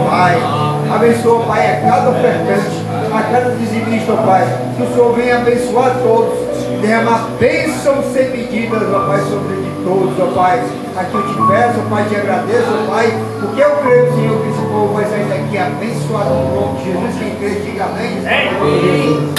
Pai. Abençoa, Pai, a cada ofertante, a cada dizimista, Pai. Que o Senhor venha abençoar todos. Derramar bênçãos sem medidas, ó Pai, sobre de todos, ó Pai. Aqui eu te peço, ó Pai, te agradeço, ó Pai, porque eu creio, Senhor, que esse povo vai sair daqui abençoado no nome de Jesus. Quem crê, diga amém. Amém.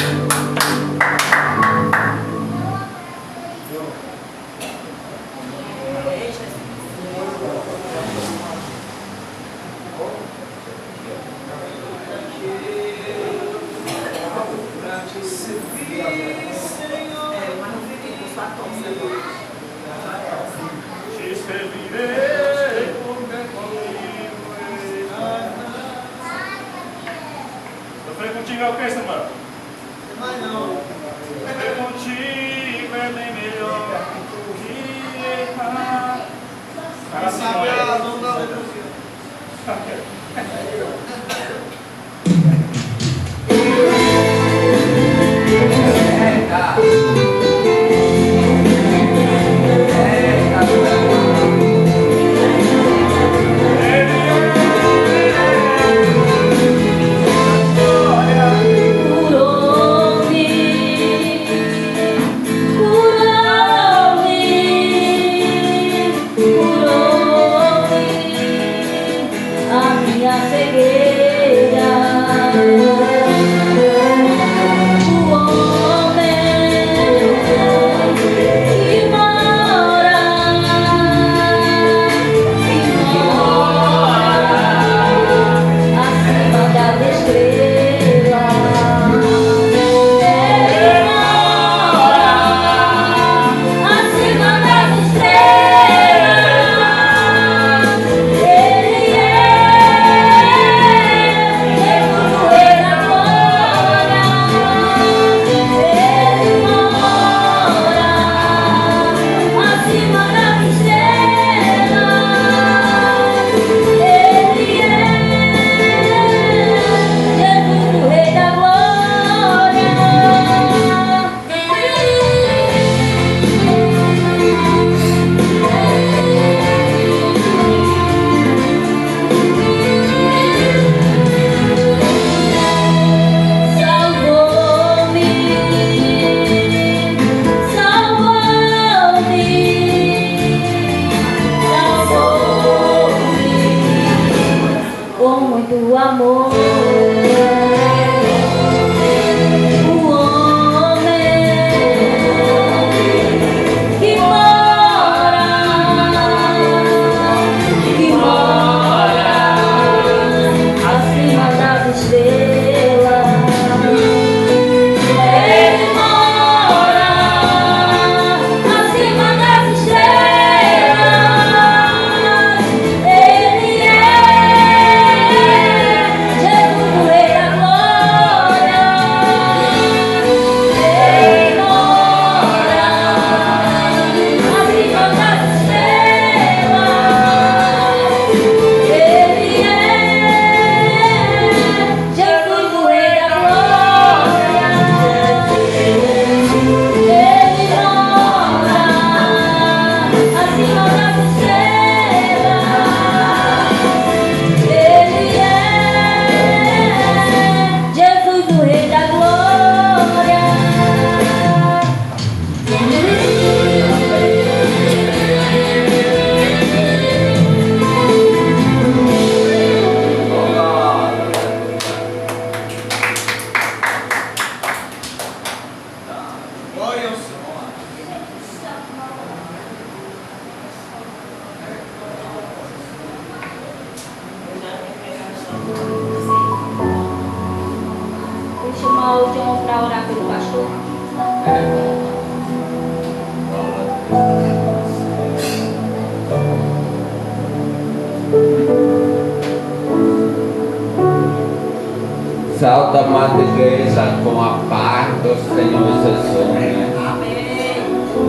Salta, amada igreja, com a paz do Senhor Jesus, né?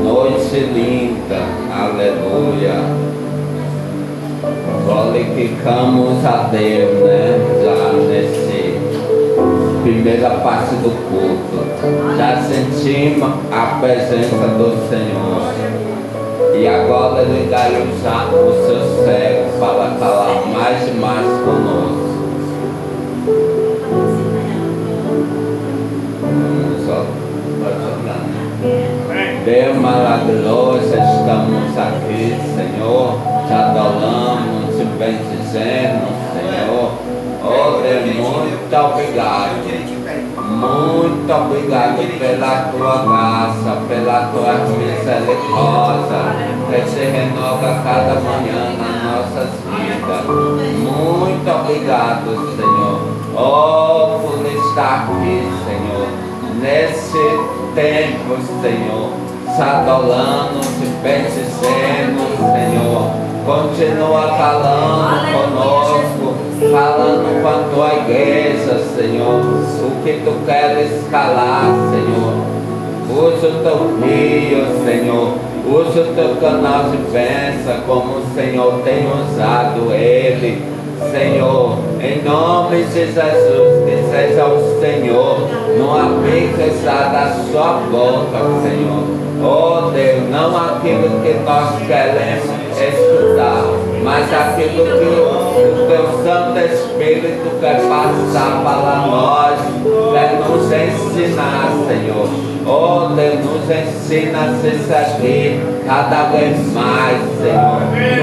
Noite linda, aleluia. Glorificamos a Deus, né? Já nesse primeira parte do culto. Já sentimos a presença do Senhor. E agora ligaram já o seu cego para falar mais e mais conosco. milagrosa, estamos aqui, Senhor, te adoramos, te bendizemos, Senhor. Oh Deus, muito obrigado. Muito obrigado pela tua graça, pela tua misericórdia, que se renova cada manhã nas nossas vidas. Muito obrigado, Senhor. Oh, por estar aqui, Senhor, nesse tempo, Senhor, te adorando, te bendizendo, Senhor. Continua falando conosco, falando com a tua igreja, Senhor, o que tu queres calar, Senhor. Usa o teu rio, Senhor, usa o teu canal de bênção, como o Senhor tem usado ele, Senhor. Em nome de Jesus, que seja o Senhor, não aplique da sua boca, Senhor. Oh Deus, não aquilo que nós queremos escutar, mas aquilo que o teu Santo Espírito quer passar para nós, quer nos ensinar, Senhor. Oh Deus, nos ensina a se seguir cada vez mais, Senhor.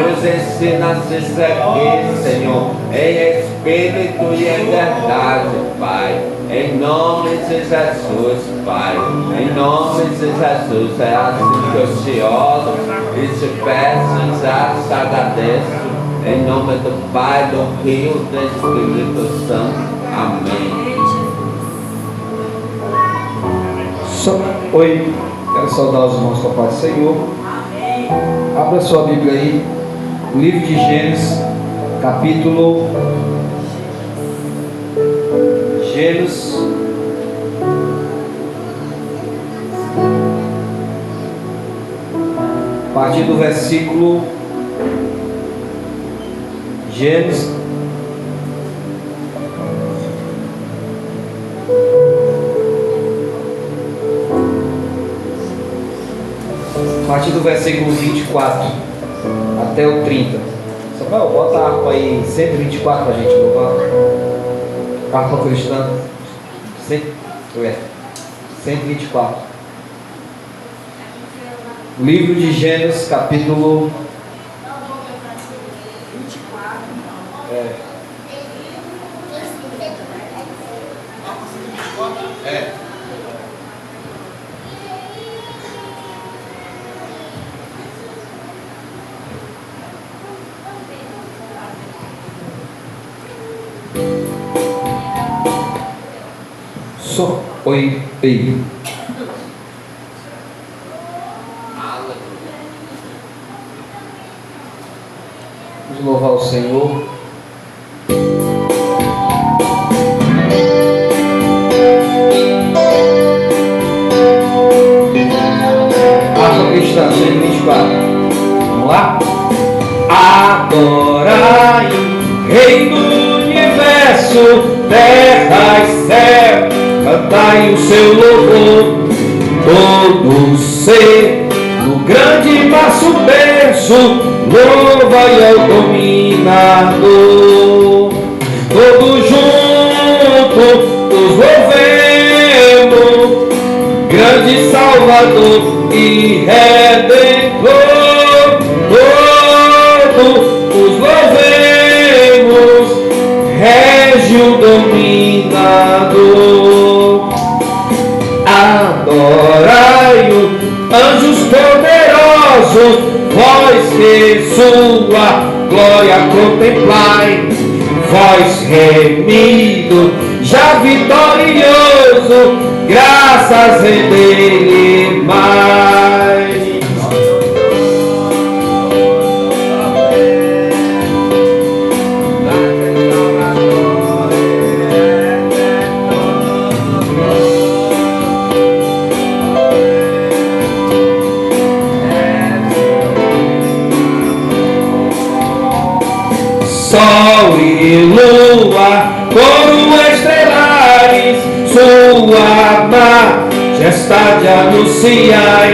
Nos ensina a se seguir, Senhor, em espírito e em verdade, Pai. Em nome de Jesus, Pai. Em nome de Jesus, é assim que eu te oro e te peço, já te agradeço. Em nome do Pai, do Filho e do Espírito Santo. Amém. Oi, quero saudar os irmãos com a paz do Senhor. Abra sua Bíblia aí, o livro de Gênesis, capítulo Gênesis, a partir do versículo Gênesis a partir do versículo 24 até o 30. Samuel, bota a harpa aí, 124 pra gente louvar. Harpa cristã. 124. Livro de Gênesis, capítulo 24. Oi, ei. Vamos louvar o Senhor. Harpa cristã, 124. Vamos lá? Adorai o Rei do Universo, terra e céu, cantai o seu louvor, todo ser no grande mar submerso, louvai ao dominador. Todos juntos nos louvemos, grande Salvador e Redentor. Todos nos louvemos, Régio dominador. Adorai-o, anjos poderosos, vós que sua glória contemplai, vós remido, já vitorioso, graças rendei-lhe mais. Sol e lua, coro estelares, sua majestade anunciai,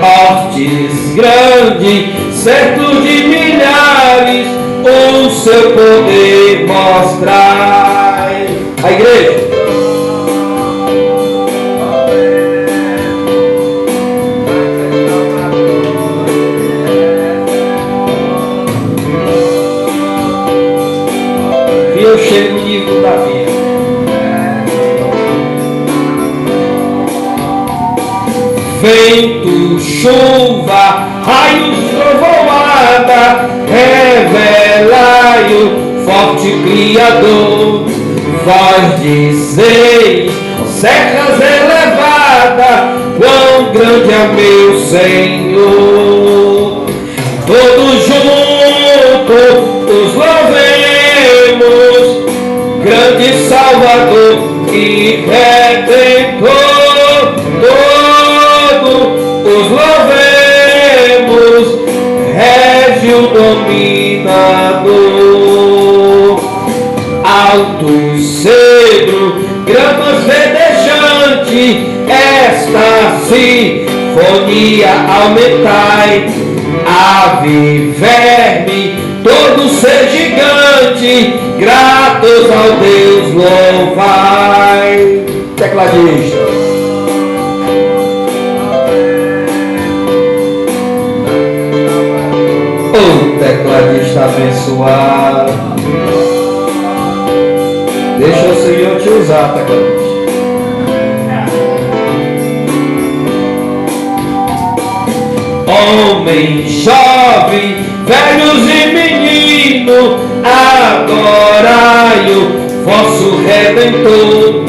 hortes grandes, certos de milhares, o seu poder mostrai. A igreja. E eu chego no nível da vida. Vento, chuva, raios, trovoada, revelai-o forte Criador. Vós dizeis, ó serras elevada, quão grande é meu Senhor. Todos juntos os louvemos, grande Salvador e Redentor. Os louvemos, Régio dominador. Alto cedro, gramas verdejante, esta sinfonia aumentai. Ave, verme, todo ser gigante, gratos ao Deus louvai. Tecladista. Tecladista abençoado, deixa o Senhor te usar, tecladista. Homem, jovem, velhos e meninos, adorai-o, vosso Redentor.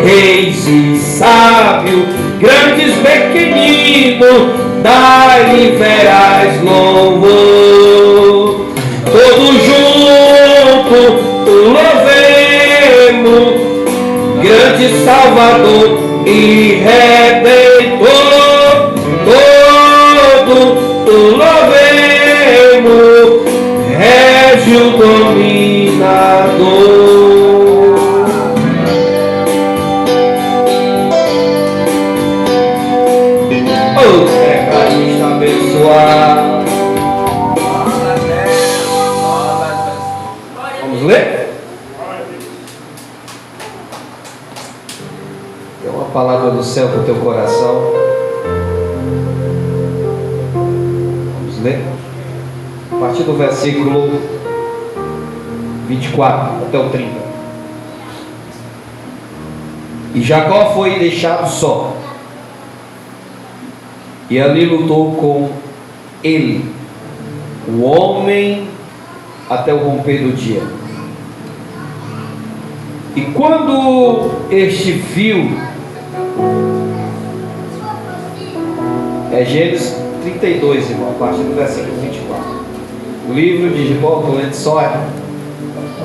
Reis e sábios, grandes, pequeninos, dai-lhe verais louvor. Todos juntos o louvemos, grande Salvador e Redentor. Todos o louvemos, Régio dominador. Vamos ler? Tem uma palavra do céu para o teu coração. Vamos ler? A partir do versículo 24 até o 30. E Jacó foi deixado só, e ali lutou com ele, o homem, até o romper do dia. E quando este viu, é Gênesis 32, irmão, a partir do versículo 24. O livro de Gibol, só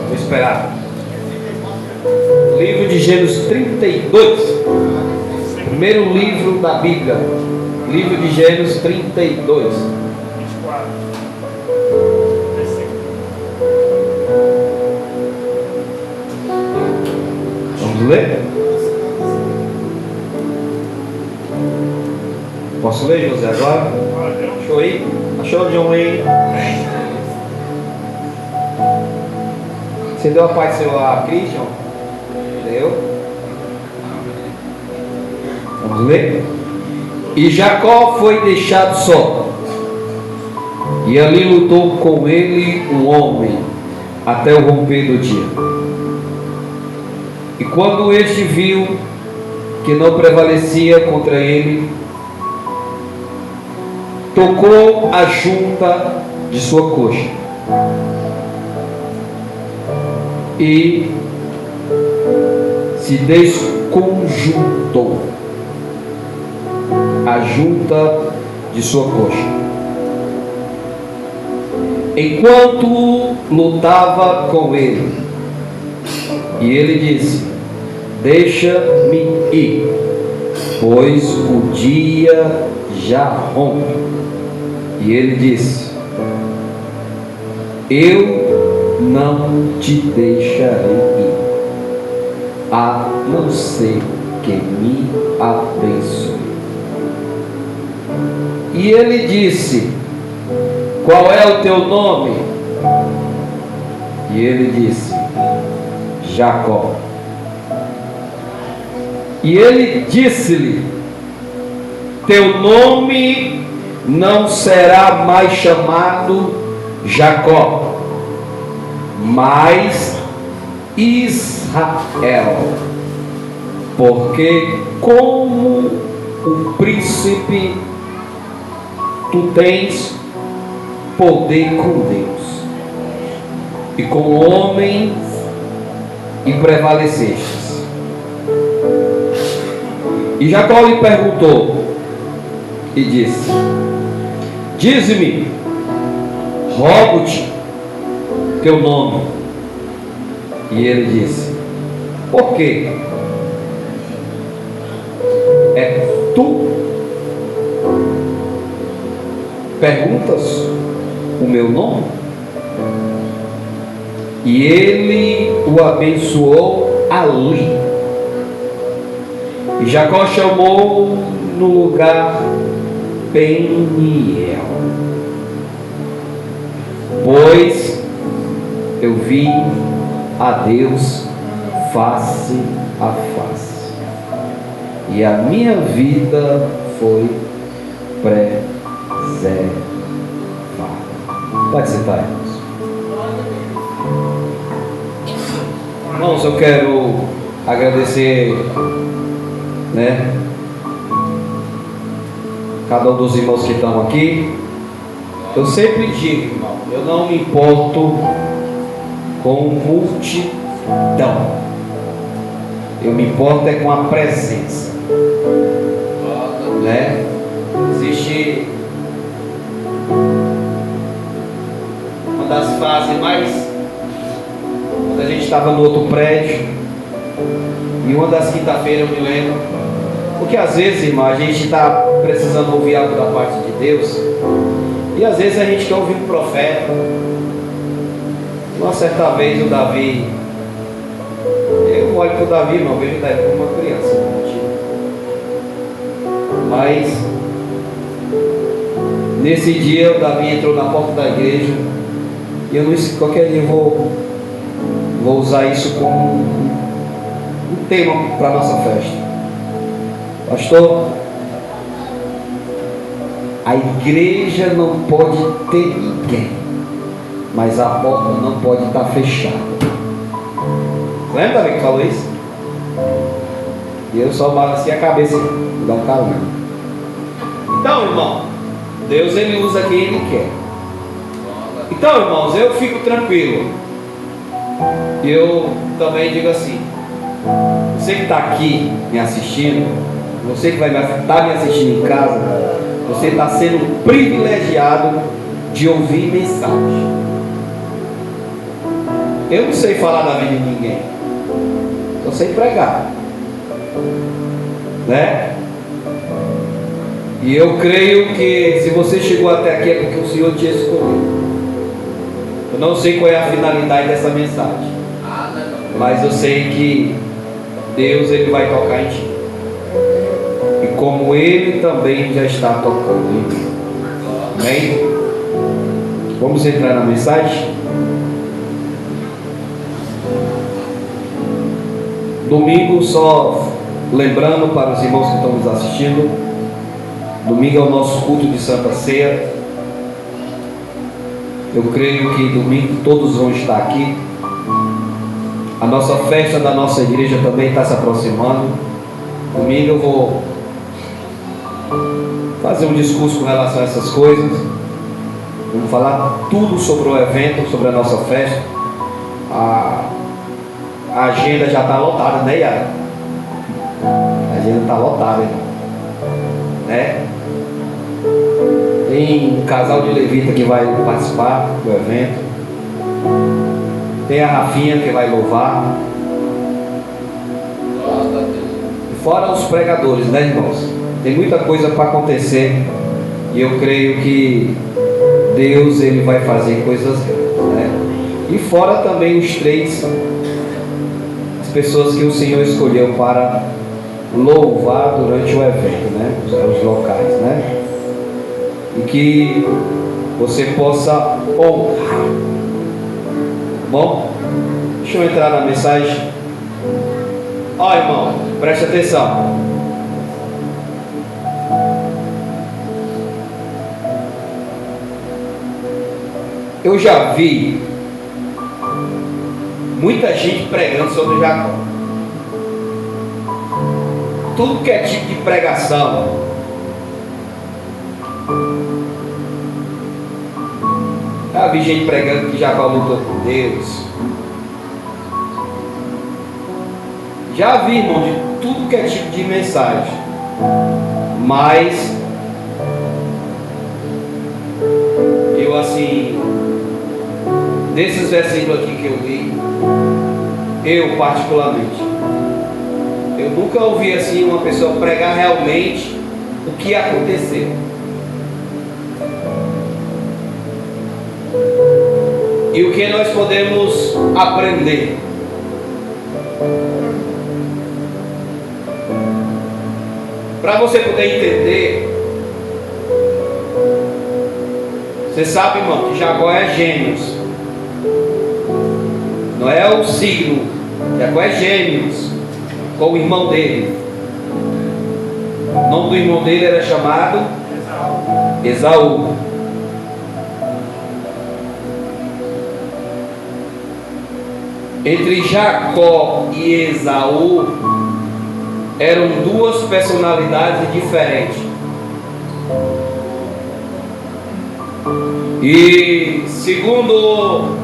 vou esperar. O livro de Gênesis 32, primeiro livro da Bíblia. Livro de Gênesis 32. 24. Vamos ler? Posso ler, José, agora? Achou aí? Achou, John aí? Você deu a paz seu a Christian? Deu? Vamos ler? E Jacó foi deixado só, e ali lutou com ele um homem, até o romper do dia. E quando este viu que não prevalecia contra ele, tocou a junta de sua coxa e se desconjuntou a junta de sua coxa. Enquanto lutava com ele, e ele disse: deixa-me ir, pois o dia já rompe. E ele disse: eu não te deixarei ir, a não ser que me abençoe. E ele disse: qual é o teu nome? E ele disse: Jacó. E ele disse-lhe: teu nome não será mais chamado Jacó, mas Israel, porque como o príncipe tu tens poder com Deus e com homens e prevalecestes. E Jacó lhe perguntou e disse: dize-me, rogo-te teu nome. E ele disse: por quê? É tu perguntas o meu nome? E ele o abençoou ali. E Jacó chamou no lugar Peniel, pois eu vi a Deus face a face, e a minha vida foi preservada. Pode sentar, irmãos. Irmãos, eu quero agradecer, cada um dos irmãos que estão aqui. Eu sempre digo, irmão, eu não me importo com multidão, eu me importo é com a presença, Existe uma das fases mais, quando a gente estava no outro prédio, e uma das quinta-feiras eu me lembro, porque às vezes, irmão, a gente está precisando ouvir algo da parte de Deus, e às vezes a gente quer ouvir um profeta. Uma certa vez o Davi, eu olho para o Davi, irmão, vejo o Davi como uma criança, mas nesse dia o Davi entrou na porta da igreja, e eu não sei, qualquer dia eu vou usar isso como um tema para a nossa festa. Pastor, a igreja não pode ter ninguém, mas a porta não pode estar fechada. Lembra que falou isso? E eu só balancei a cabeça e dá um carão. Então, irmão, Deus ele usa quem ele quer. Então, irmãos, eu fico tranquilo. E eu também digo assim: você que está aqui me assistindo, você que vai estar me assistindo em casa, você está sendo privilegiado de ouvir mensagem. Eu não sei falar da vida de ninguém, só sei pregar, E eu creio que se você chegou até aqui é porque o Senhor te escolheu. Eu não sei qual é a finalidade dessa mensagem, mas eu sei que Deus ele vai tocar em ti, e como Ele também já está tocando em mim. Amém? Vamos entrar na mensagem? Domingo, só lembrando para os irmãos que estão nos assistindo, domingo é o nosso culto de Santa Ceia. Eu creio que domingo todos vão estar aqui. A nossa festa da nossa igreja também está se aproximando. Domingo eu vou fazer um discurso com relação a essas coisas. Vamos falar tudo sobre o evento, sobre a nossa festa. A agenda já está lotada, né, Yara? A agenda está lotada, Tem um casal de levita que vai participar do evento. Tem a Rafinha que vai louvar. E fora os pregadores, irmãos? Tem muita coisa para acontecer. E eu creio que Deus ele vai fazer coisas grandes, E fora também os três, as pessoas que o Senhor escolheu para louvar durante o evento, os locais, E que você possa honrar. Bom, deixa eu entrar na mensagem. Irmão, preste atenção. Eu já vi muita gente pregando sobre Jacó. Tudo que é tipo de pregação. Já vi gente pregando que Jacó lutou com Deus. Já vi, irmão, de tudo que é tipo de mensagem. Mas eu, assim, desses versículos aqui que eu li, eu particularmente, eu nunca ouvi assim uma pessoa pregar realmente o que aconteceu. E o que nós podemos aprender. Para você poder entender, você sabe, irmão, que Jacó é Gêmeos. Não é o signo. Jacó é Gêmeos, com o irmão dele. O nome do irmão dele era chamado Esaú. Entre Jacó e Esaú eram duas personalidades diferentes. E segundo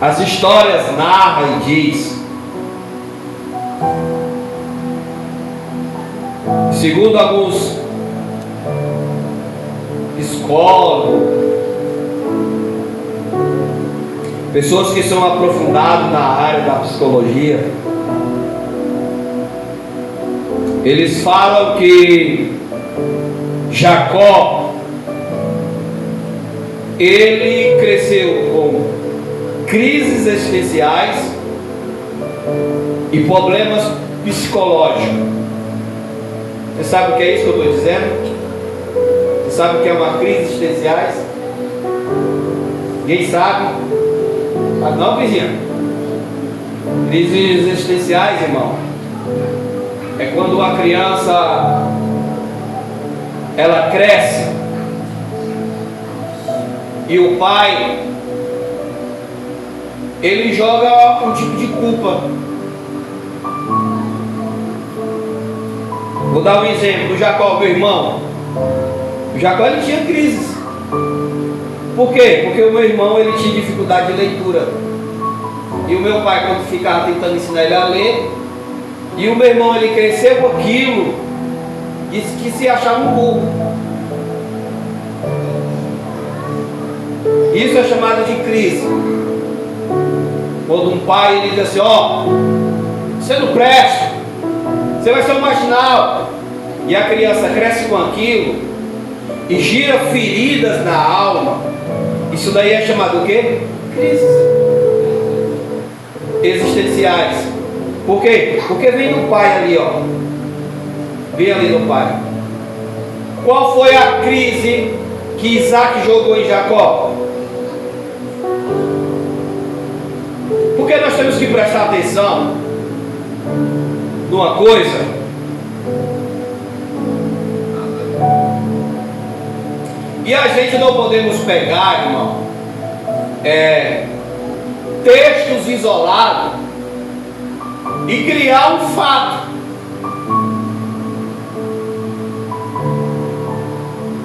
as histórias narram e diz, segundo alguns psicólogos, pessoas que são aprofundadas na área da psicologia, eles falam que Jacó, ele cresceu com crises existenciais e problemas psicológicos. Você sabe o que é isso que eu estou dizendo? Você sabe o que é uma crise existenciais? Ninguém sabe? Sabe não, vizinha? Crises existenciais, irmão, é quando a criança ela cresce e o pai ele joga um tipo de culpa. Vou dar um exemplo do Jacó, meu irmão. O Jacó ele tinha crises. Por quê? Porque o meu irmão ele tinha dificuldade de leitura. E o meu pai, quando ficava tentando ensinar ele a ler, e o meu irmão ele cresceu com aquilo, disse que se achava um burro. Isso é chamado de crise. Quando um pai ele diz assim, ó, você não presta, você vai ser um marginal. E a criança cresce com aquilo e gira feridas na alma. Isso daí é chamado o quê? Crises existenciais. Por quê? Porque vem do pai ali, ó. Vem ali do pai. Qual foi a crise que Isaac jogou em Jacó? Porque nós temos que prestar atenção numa coisa. E a gente não podemos pegar, irmão, textos isolados e criar um fato.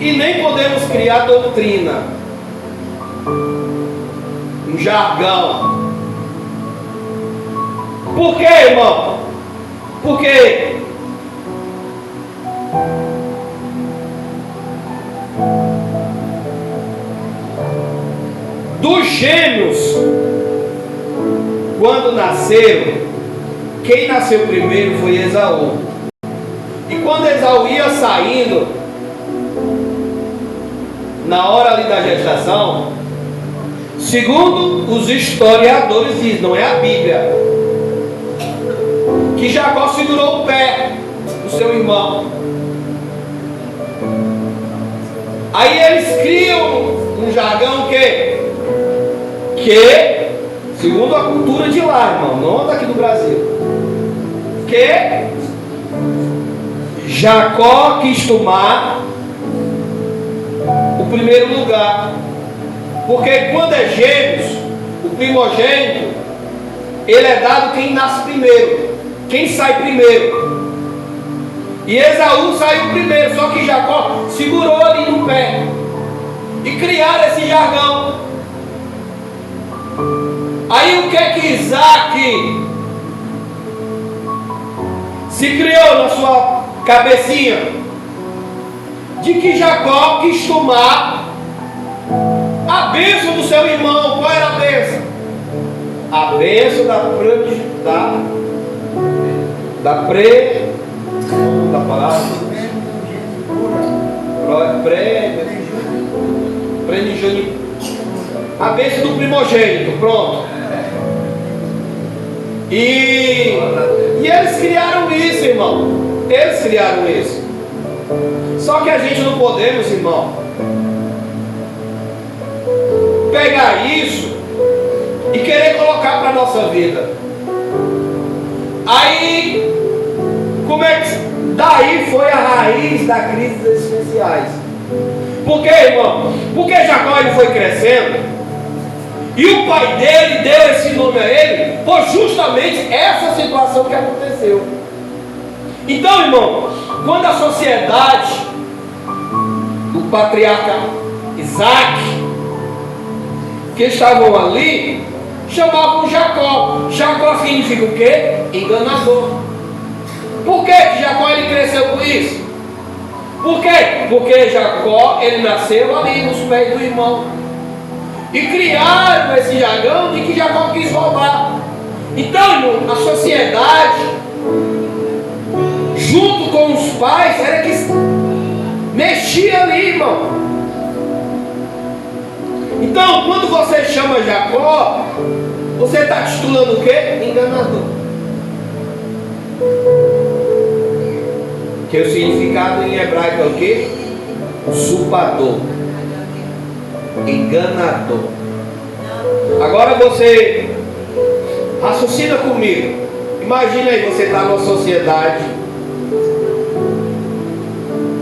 E nem podemos criar doutrina, um jargão. Por quê, irmão? Porque dos gêmeos, quando nasceram, quem nasceu primeiro foi Esaú. E quando Esaú ia saindo, na hora ali da gestação, segundo os historiadores dizem, não é a Bíblia, que Jacó segurou o pé do seu irmão. Aí eles criam um jargão que segundo a cultura de lá, irmão, não daqui do Brasil, que Jacó quis tomar o primeiro lugar, porque quando é gêmeos, o primogênito, ele é dado quem nasce primeiro, quem sai primeiro. E Esaú saiu primeiro, só que Jacó segurou ali no pé. E criaram esse jargão. Aí o que é que Isaac se criou na sua cabecinha? De que Jacó quis tomar a bênção do seu irmão. Qual era a bênção? A bênção da palavra a bênção do primogênito. Pronto. E eles criaram isso, irmão. Eles criaram isso. Só que a gente não podemos, irmão, pegar isso e querer colocar para a nossa vida. Aí, como é que daí foi a raiz da crise existenciais? Por quê, irmão? Porque Jacó ele foi crescendo e o pai dele deu esse nome a ele por justamente essa situação que aconteceu. Então, irmão, quando a sociedade do patriarca Isaac, que estavam ali, chamavam Jacó. Jacó significa o quê? Enganador. Por que Jacó ele cresceu com isso? Por quê? Porque Jacó ele nasceu ali nos pés do irmão. E criaram esse jargão de que Jacó quis roubar. Então, irmão, a sociedade, junto com os pais, era que mexia ali, irmão. Então, quando você chama Jacó, você está titulando o quê? Enganador. Que o significado em hebraico é o quê? Usurpador. Enganador. Agora você raciocina comigo. Imagina aí, você está numa sociedade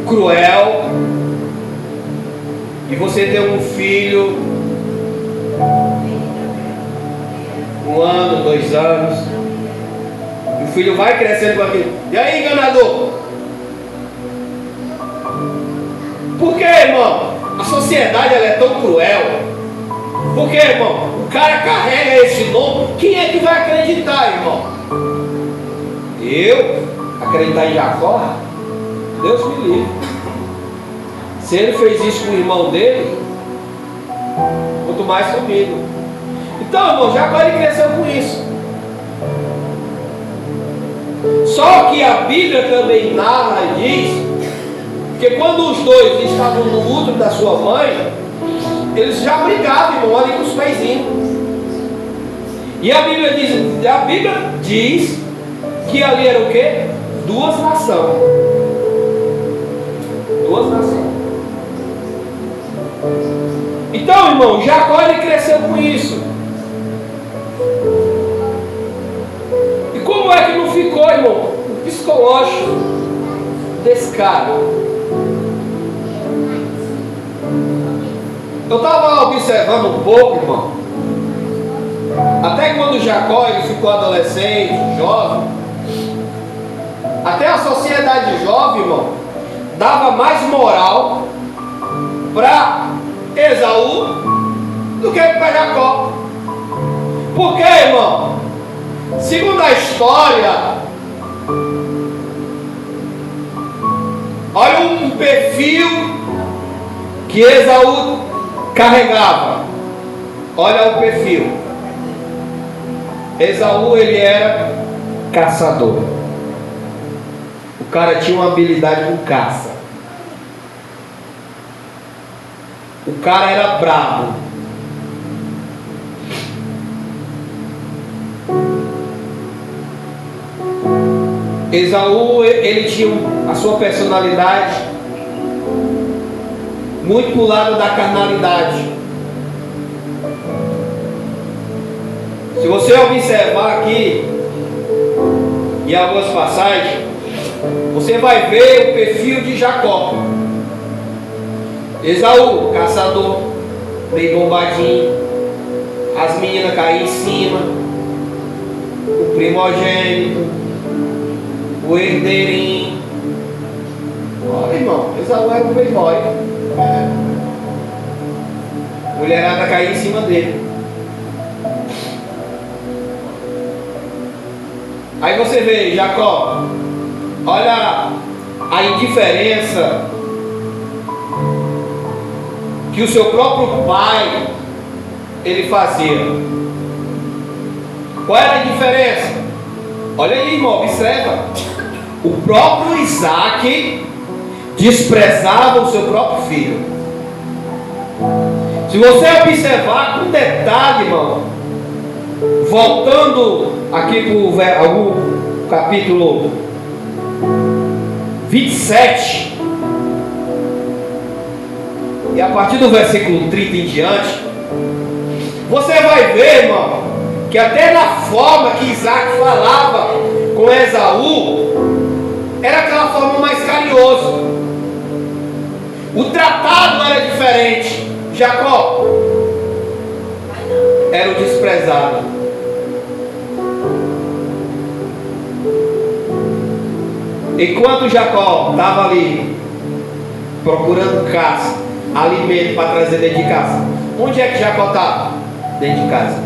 cruel e você tem um filho, 1 ano, 2 anos, e o filho vai crescendo com aquilo. E aí, enganador? Por que, irmão? A sociedade ela é tão cruel. Por que, irmão? O cara carrega esse nome. Quem é que vai acreditar, irmão? Eu? Acreditar em Jacó? Deus me livre. Se ele fez isso com o irmão dele, quanto mais comigo. Então, irmão, Jacó ele cresceu com isso. Só que a Bíblia também narra e diz que quando os dois estavam no útero da sua mãe, eles já brigavam, irmão, ali com os pezinhos. E a Bíblia diz que ali era o quê? 2 nações. 2 nações. Então, irmão, Jacó ele cresceu com isso. E como é que não ficou, irmão, o psicológico desse cara? Eu estava observando um pouco, irmão. Até quando Jacó ele ficou adolescente, jovem, até a sociedade jovem, irmão, dava mais moral para Esaú do que para Jacó. Por quê, irmão? Segundo a história, olha um perfil que Esaú carregava. Olha o perfil. Esaú ele era caçador. O cara tinha uma habilidade com caça. O cara era bravo. Esaú ele tinha a sua personalidade muito pro lado da carnalidade. Se você observar aqui em algumas passagens, você vai ver o perfil de Jacó. Esaú, caçador, meio bombadinho, as meninas caíam em cima, o primogênito, o herdeirinho. Olha, irmão, Esaú era um playboy. Mulherada caía em cima dele. Aí você vê Jacó, olha a indiferença que o seu próprio pai ele fazia. Qual era a diferença? Olha aí, irmão, observa. O próprio Isaac desprezava o seu próprio filho. Se você observar com detalhe, irmão, voltando aqui para o capítulo 27, e a partir do versículo 30 em diante, você vai ver, irmão, que até na forma que Isaac falava com Esaú, era aquela forma mais carinhosa. O tratado era diferente. Jacó era o desprezado. Enquanto Jacó estava ali procurando caça, alimento para trazer dentro de casa, onde é que Jacó estava? Dentro de casa.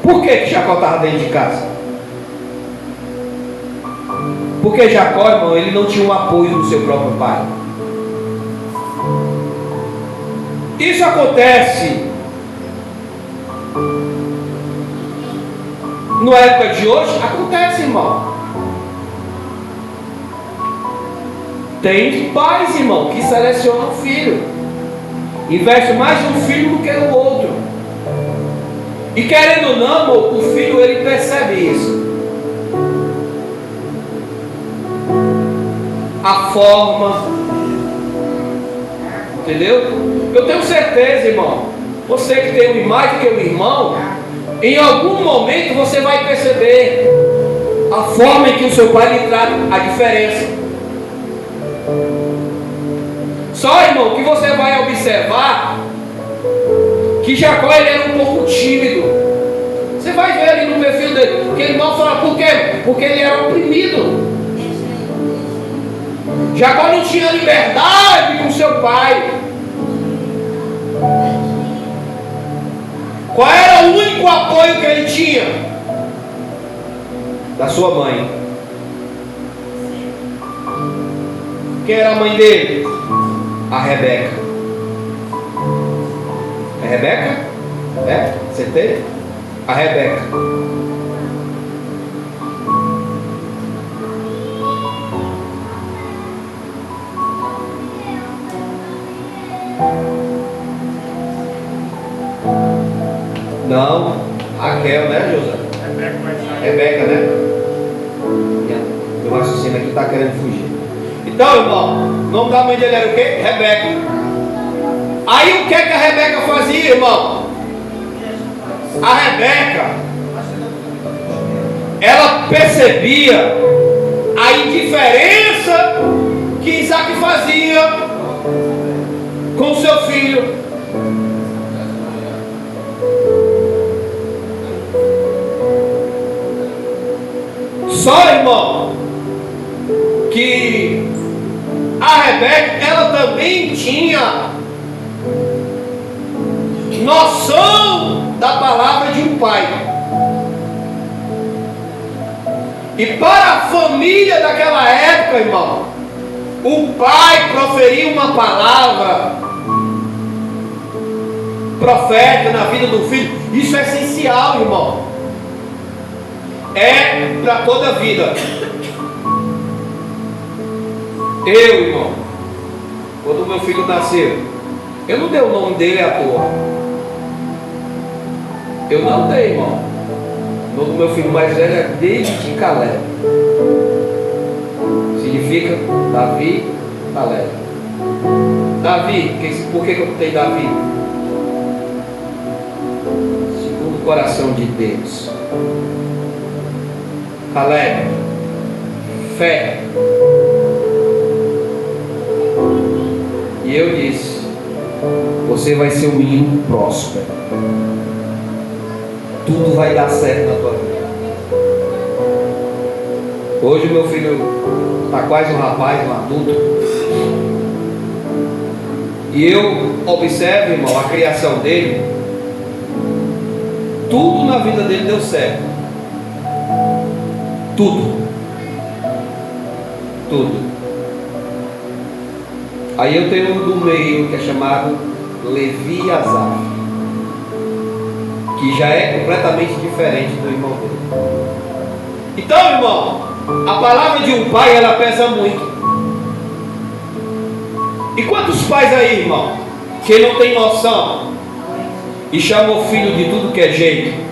Por que Jacó estava dentro de casa? Porque Jacó, irmão, ele não tinha o apoio do seu próprio pai. Isso acontece na época de hoje? Acontece, irmão. Tem pais, irmão, que selecionam o filho, investe mais no filho do que no outro. E querendo ou não, o filho ele percebe isso. A forma, entendeu? Eu tenho certeza, irmão, você que tem mais do que um irmão, em algum momento você vai perceber a forma em que o seu pai lhe trata, a diferença. Só, irmão, que você vai observar que Jacó ele era um pouco tímido. Você vai ver ali no perfil dele, que ele não fala por quê? Porque ele era oprimido. Jacó não tinha liberdade com seu pai. Qual era o único apoio que ele tinha? Da sua mãe. Quem era a mãe dele? A Rebeca. É Rebeca? É? Você tem? A Rebeca. Não, Raquel, né, José? Rebeca, né? Meu raciocínio aqui está querendo fugir. Então, irmão, o nome da mãe dele era o quê? Rebeca. Aí o que a Rebeca fazia, irmão? A Rebeca, ela percebia a indiferença que Isaac fazia com seu filho. Só, irmão, que a Rebeca, ela também tinha noção da palavra de um pai. E para a família daquela época, irmão, o pai proferir uma palavra profética na vida do filho, isso é essencial, irmão. É para toda a vida. Eu, irmão, quando meu filho nasceu, eu não dei o nome dele à toa. Eu não dei, irmão. O nome do meu filho mais velho é David Caleb. Significa Davi Caleb. Davi, por que eu botei Davi? Segundo o coração de Deus. Caleb, fé. E eu disse, você vai ser um menino próspero. Tudo vai dar certo na tua vida. Hoje meu filho está quase um rapaz, um adulto. E eu observo, irmão, a criação dele. Tudo na vida dele deu certo. Tudo. Aí eu tenho um do meio que é chamado Levi e Asaf, que já é completamente diferente do irmão dele. Então, irmão, a palavra de um pai, ela pesa muito. E quantos pais aí, irmão, que não tem noção e chamam o filho de tudo que é jeito?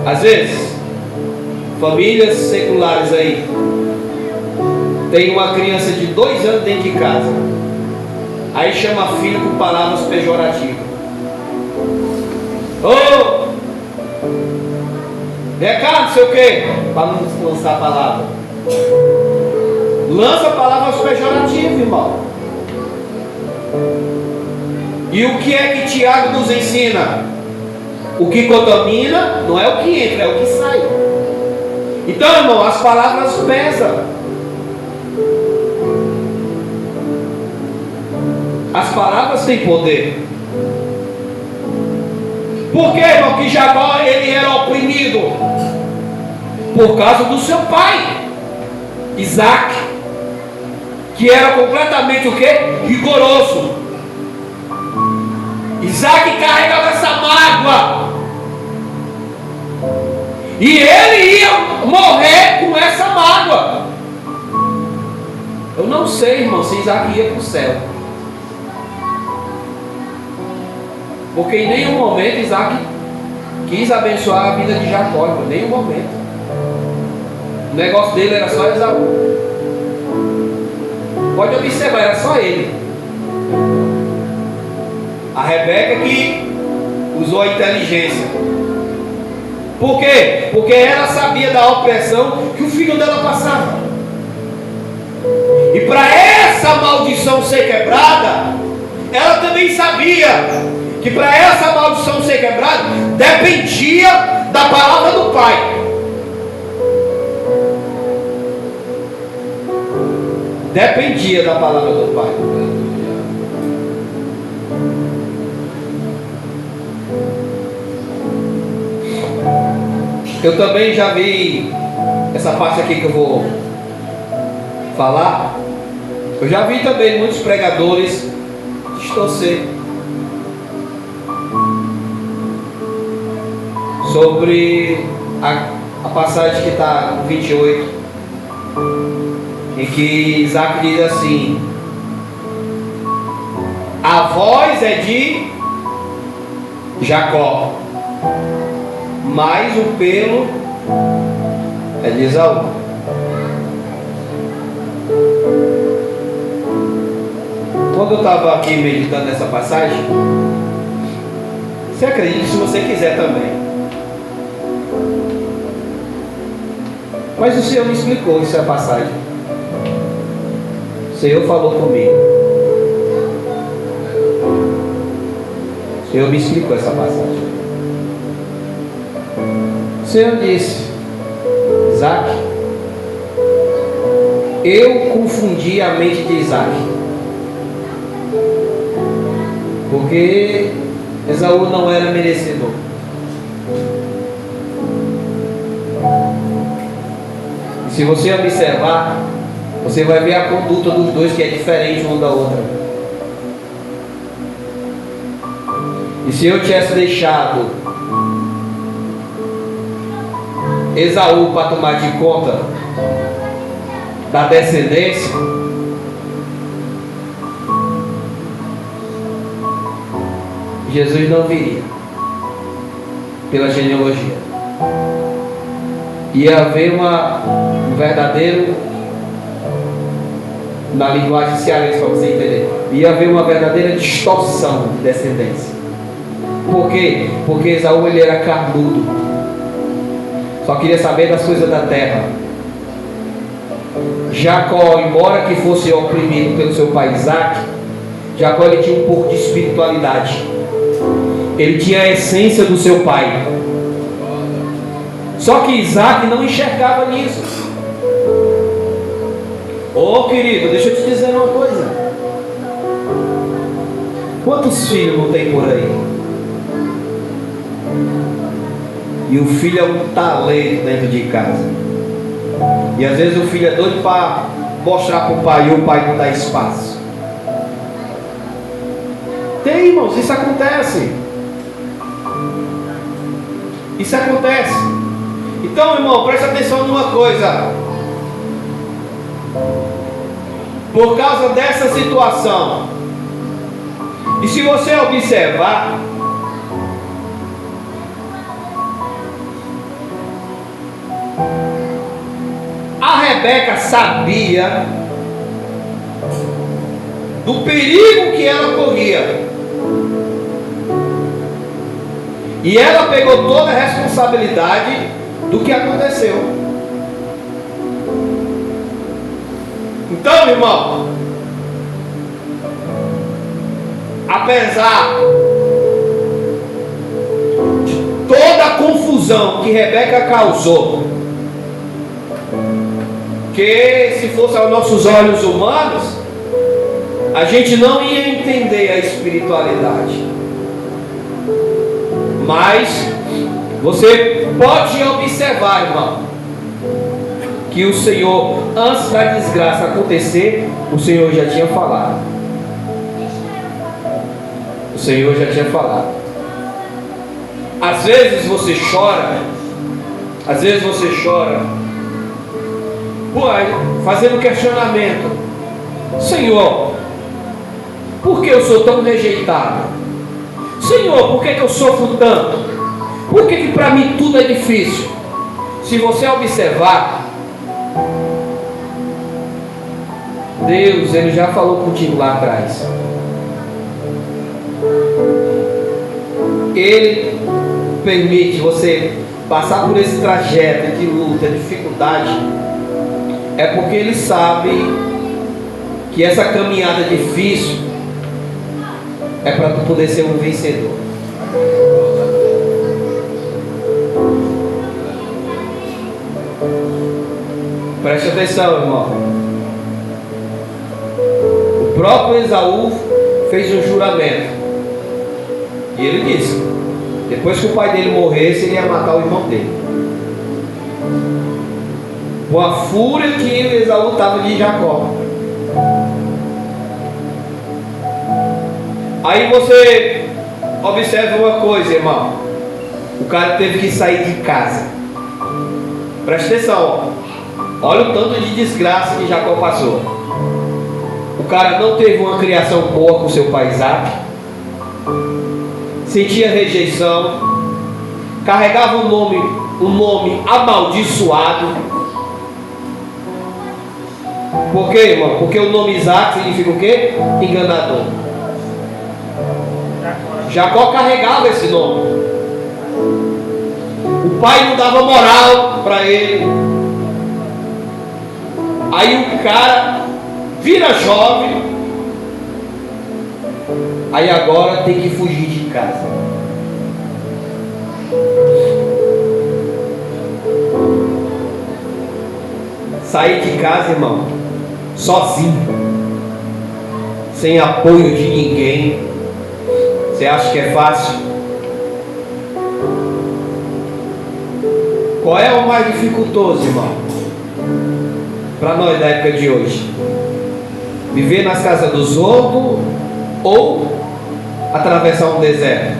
Às vezes, famílias seculares aí, tem uma criança de 2 anos dentro de casa, aí chama filho com palavras pejorativas. Ô, vem cá, não sei o que, para não lançar a palavra. Lança palavras pejorativas, irmão. E o que é que Tiago nos ensina? O que contamina não é o que entra, é o que sai. Então, irmão, as palavras pesam. As palavras têm poder. Por que, irmão, que Jacó ele era oprimido? Por causa do seu pai, Isaac, que era completamente o que? Rigoroso. Isaac carregava essa mágoa. E ele ia morrer com essa mágoa. Eu não sei, irmão, se Isaac ia para o céu. Porque em nenhum momento Isaac quis abençoar a vida de Jacó, em nenhum momento. O negócio dele era só Esaú. Pode observar, era só ele. A Rebeca que usou a inteligência. Por quê? Porque ela sabia da opressão que o filho dela passava. E para essa maldição ser quebrada, ela também sabia que para essa maldição ser quebrada, dependia da palavra do pai. Dependia da palavra do pai. Eu também já vi essa parte aqui que eu vou falar. Eu já vi também muitos pregadores distorcer sobre a passagem que está no 28, em que Isaac diz assim: a voz é de Jacó, mas o pelo é de Esaú. Quando eu estava aqui meditando nessa passagem, você acredita se você quiser também, mas o Senhor me explicou essa passagem. O Senhor falou comigo. O Senhor me explicou essa passagem. O Senhor disse: Isaac, eu confundi a mente de Isaac, porque Esaú não era merecedor. E se você observar, você vai ver a conduta dos dois, que é diferente uma da outra. E se eu tivesse deixado Esaú para tomar de conta da descendência, Jesus não viria pela genealogia. Ia haver um verdadeiro, na linguagem cearense, para você entender, ia haver uma verdadeira distorção de descendência. Por quê? Porque Esaú ele era carnudo, só queria saber das coisas da terra. Jacó, embora que fosse oprimido pelo seu pai Isaac, Jacó ele tinha um pouco de espiritualidade. Ele tinha a essência do seu pai. Só que Isaac não enxergava nisso. Ô querido, deixa eu te dizer uma coisa. Quantos filhos não tem por aí? E o filho é um talento dentro de casa. E às vezes o filho é doido para mostrar para o pai e o pai não dá espaço. Tem, irmãos, isso acontece. Isso acontece. Então, irmão, presta atenção numa coisa. Por causa dessa situação, e se você observar, a Rebeca sabia do perigo que ela corria, e ela pegou toda a responsabilidade do que aconteceu. Então, irmão, apesar de toda a confusão que Rebeca causou, que se fosse aos nossos olhos humanos, a gente não ia entender a espiritualidade. Mas você pode observar, irmão, que o Senhor, antes da desgraça acontecer, o Senhor já tinha falado. O Senhor já tinha falado. Às vezes você chora, fazendo questionamento: Senhor, por que eu sou tão rejeitado? Senhor, por que eu sofro tanto? Por que para mim tudo é difícil? Se você observar, Deus, Ele já falou contigo lá atrás. Ele permite você passar por esse trajeto de luta, dificuldade, é porque Ele sabe que essa caminhada difícil é para tu poder ser um vencedor. Preste atenção, irmão. O próprio Esaú fez um juramento, e ele disse: depois que o pai dele morresse, ele ia matar o irmão dele. Com a fúria que Esaú estava de Jacó. Aí você observa uma coisa, irmão. O cara teve que sair de casa. Presta atenção, ó. Olha o tanto de desgraça que Jacó passou. O cara não teve uma criação boa com seu pai Isaac, sentia rejeição, carregava um nome amaldiçoado. Por quê, irmão? Porque o nome Isaac significa o quê? Enganador. Jacó carregava esse nome. O pai não dava moral para ele. Aí o cara vira jovem, aí agora tem que fugir de casa. Sair de casa, irmão, sozinho, sem apoio de ninguém, você acha que é fácil? Qual é o mais dificultoso, irmão, para nós da época de hoje? Viver nas casas dos outros ou atravessar um deserto?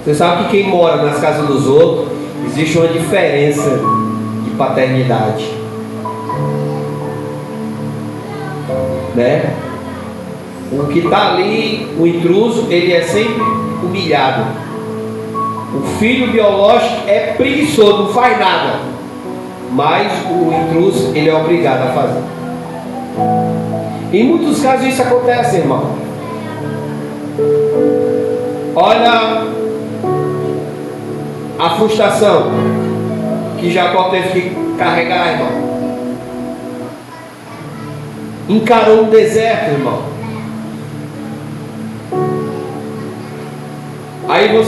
Você sabe que quem mora nas casas dos outros, existe uma diferença de paternidade, né? O que está ali, o intruso, ele é sempre humilhado. O filho biológico é preguiçoso, não faz nada, mas o intruso, ele é obrigado a fazer. Em muitos casos isso acontece, irmão. Olha a frustração que Jacó teve que carregar, irmão? Encarou um deserto, irmão. Aí o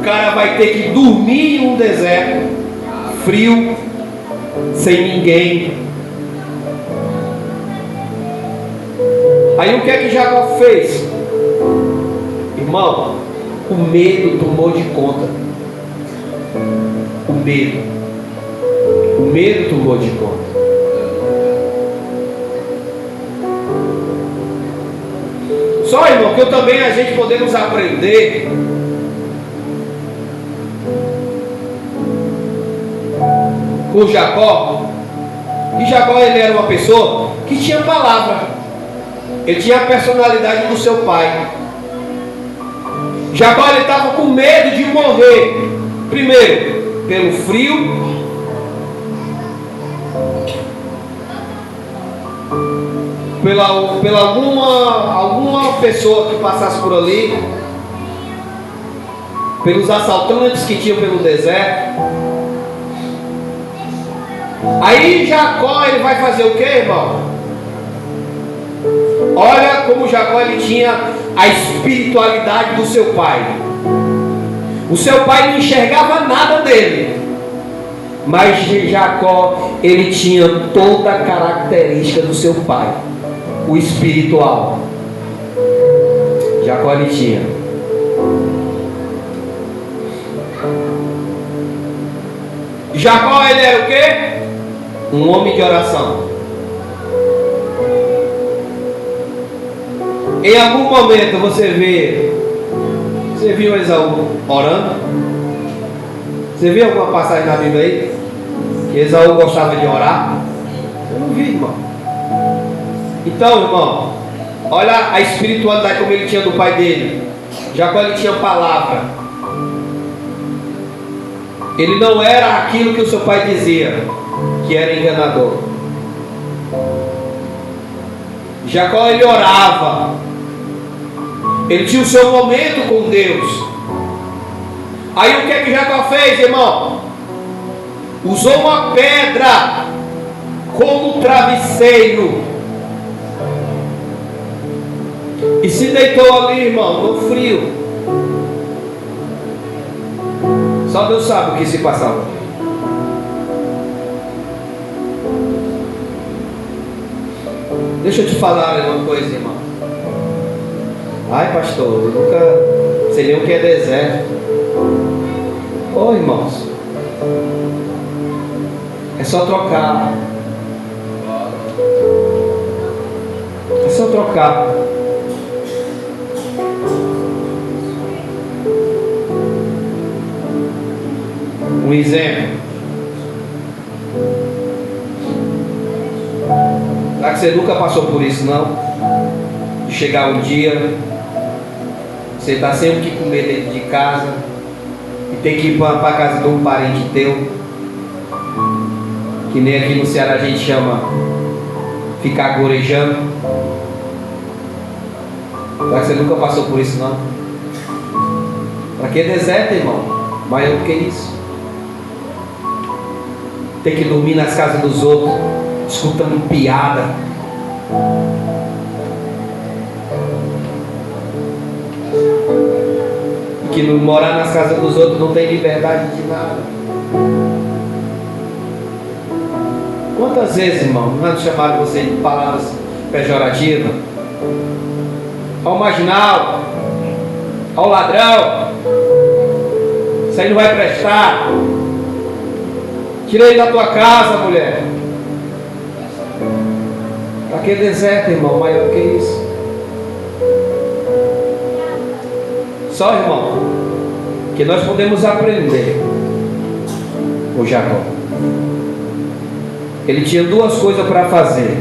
cara vai ter que dormir em um deserto frio, sem ninguém. Aí o que é que Jacó fez? Irmão, o medo tomou de conta. O medo tomou de conta. Só, irmão, que eu também a gente podemos aprender com Jacó. E Jacó, ele era uma pessoa que tinha palavra. Ele tinha a personalidade do seu pai. Jacó, ele estava com medo de morrer. Primeiro, pelo frio. Pela alguma pessoa que passasse por ali. Pelos assaltantes que tinham pelo deserto. Aí Jacó, ele vai fazer o que, irmão? Olha como Jacó, ele tinha a espiritualidade do seu pai. O seu pai não enxergava nada dele, mas Jacó, ele tinha toda a característica do seu pai, o espiritual. Jacó, ele tinha. Jacó, ele era o quê? Um homem de oração. Em algum momento você viu Esaú orando? Você viu alguma passagem na Bíblia aí que Esaú gostava de orar? Eu não vi, irmão. Então, irmão, olha a espiritualidade como ele tinha do pai dele. Jacó, ele tinha palavra. Ele não era aquilo que o seu pai dizia, que era enganador. Jacó, ele orava. Ele tinha o seu momento com Deus. Aí o que é que Jacó fez, irmão? Usou uma pedra como travesseiro e se deitou ali, irmão, no frio. Só Deus sabe o que se passava. Deixa eu te falar uma coisa, irmão. Ai, pastor, eu nunca sei nem o que é deserto. Ô, irmãos, é só trocar. É só trocar. Um exemplo. Será que você nunca passou por isso, não? De chegar um dia, você está sempre que comer dentro de casa e tem que ir para a casa de um parente teu, que nem aqui no Ceará a gente chama ficar gorejando. Será que você nunca passou por isso, não? Para que deserto, irmão? Maior do que isso. Tem que dormir nas casas dos outros, escutando piada. Que não morar nas casas dos outros não tem liberdade de nada. Quantas vezes, irmão, não chamaram você de palavras pejorativas? Ao marginal, ao ladrão, isso aí não vai prestar. Tira ele da tua casa, mulher. Aquele deserto, irmão, maior que isso. Só, irmão, que nós podemos aprender com Jacó. Ele tinha duas coisas para fazer: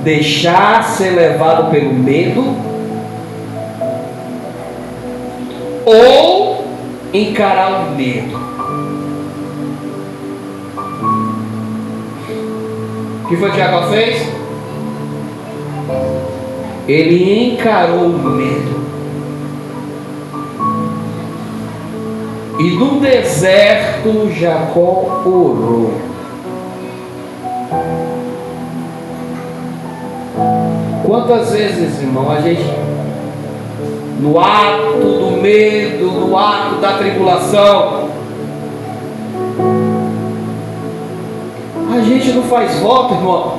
deixar ser levado pelo medo, ou encarar o medo. O que foi que Jacó fez? Ele encarou o medo. E no deserto Jacó orou. Quantas vezes, irmão, a gente, no ato do medo, no ato da tribulação, a gente não faz voto, irmão?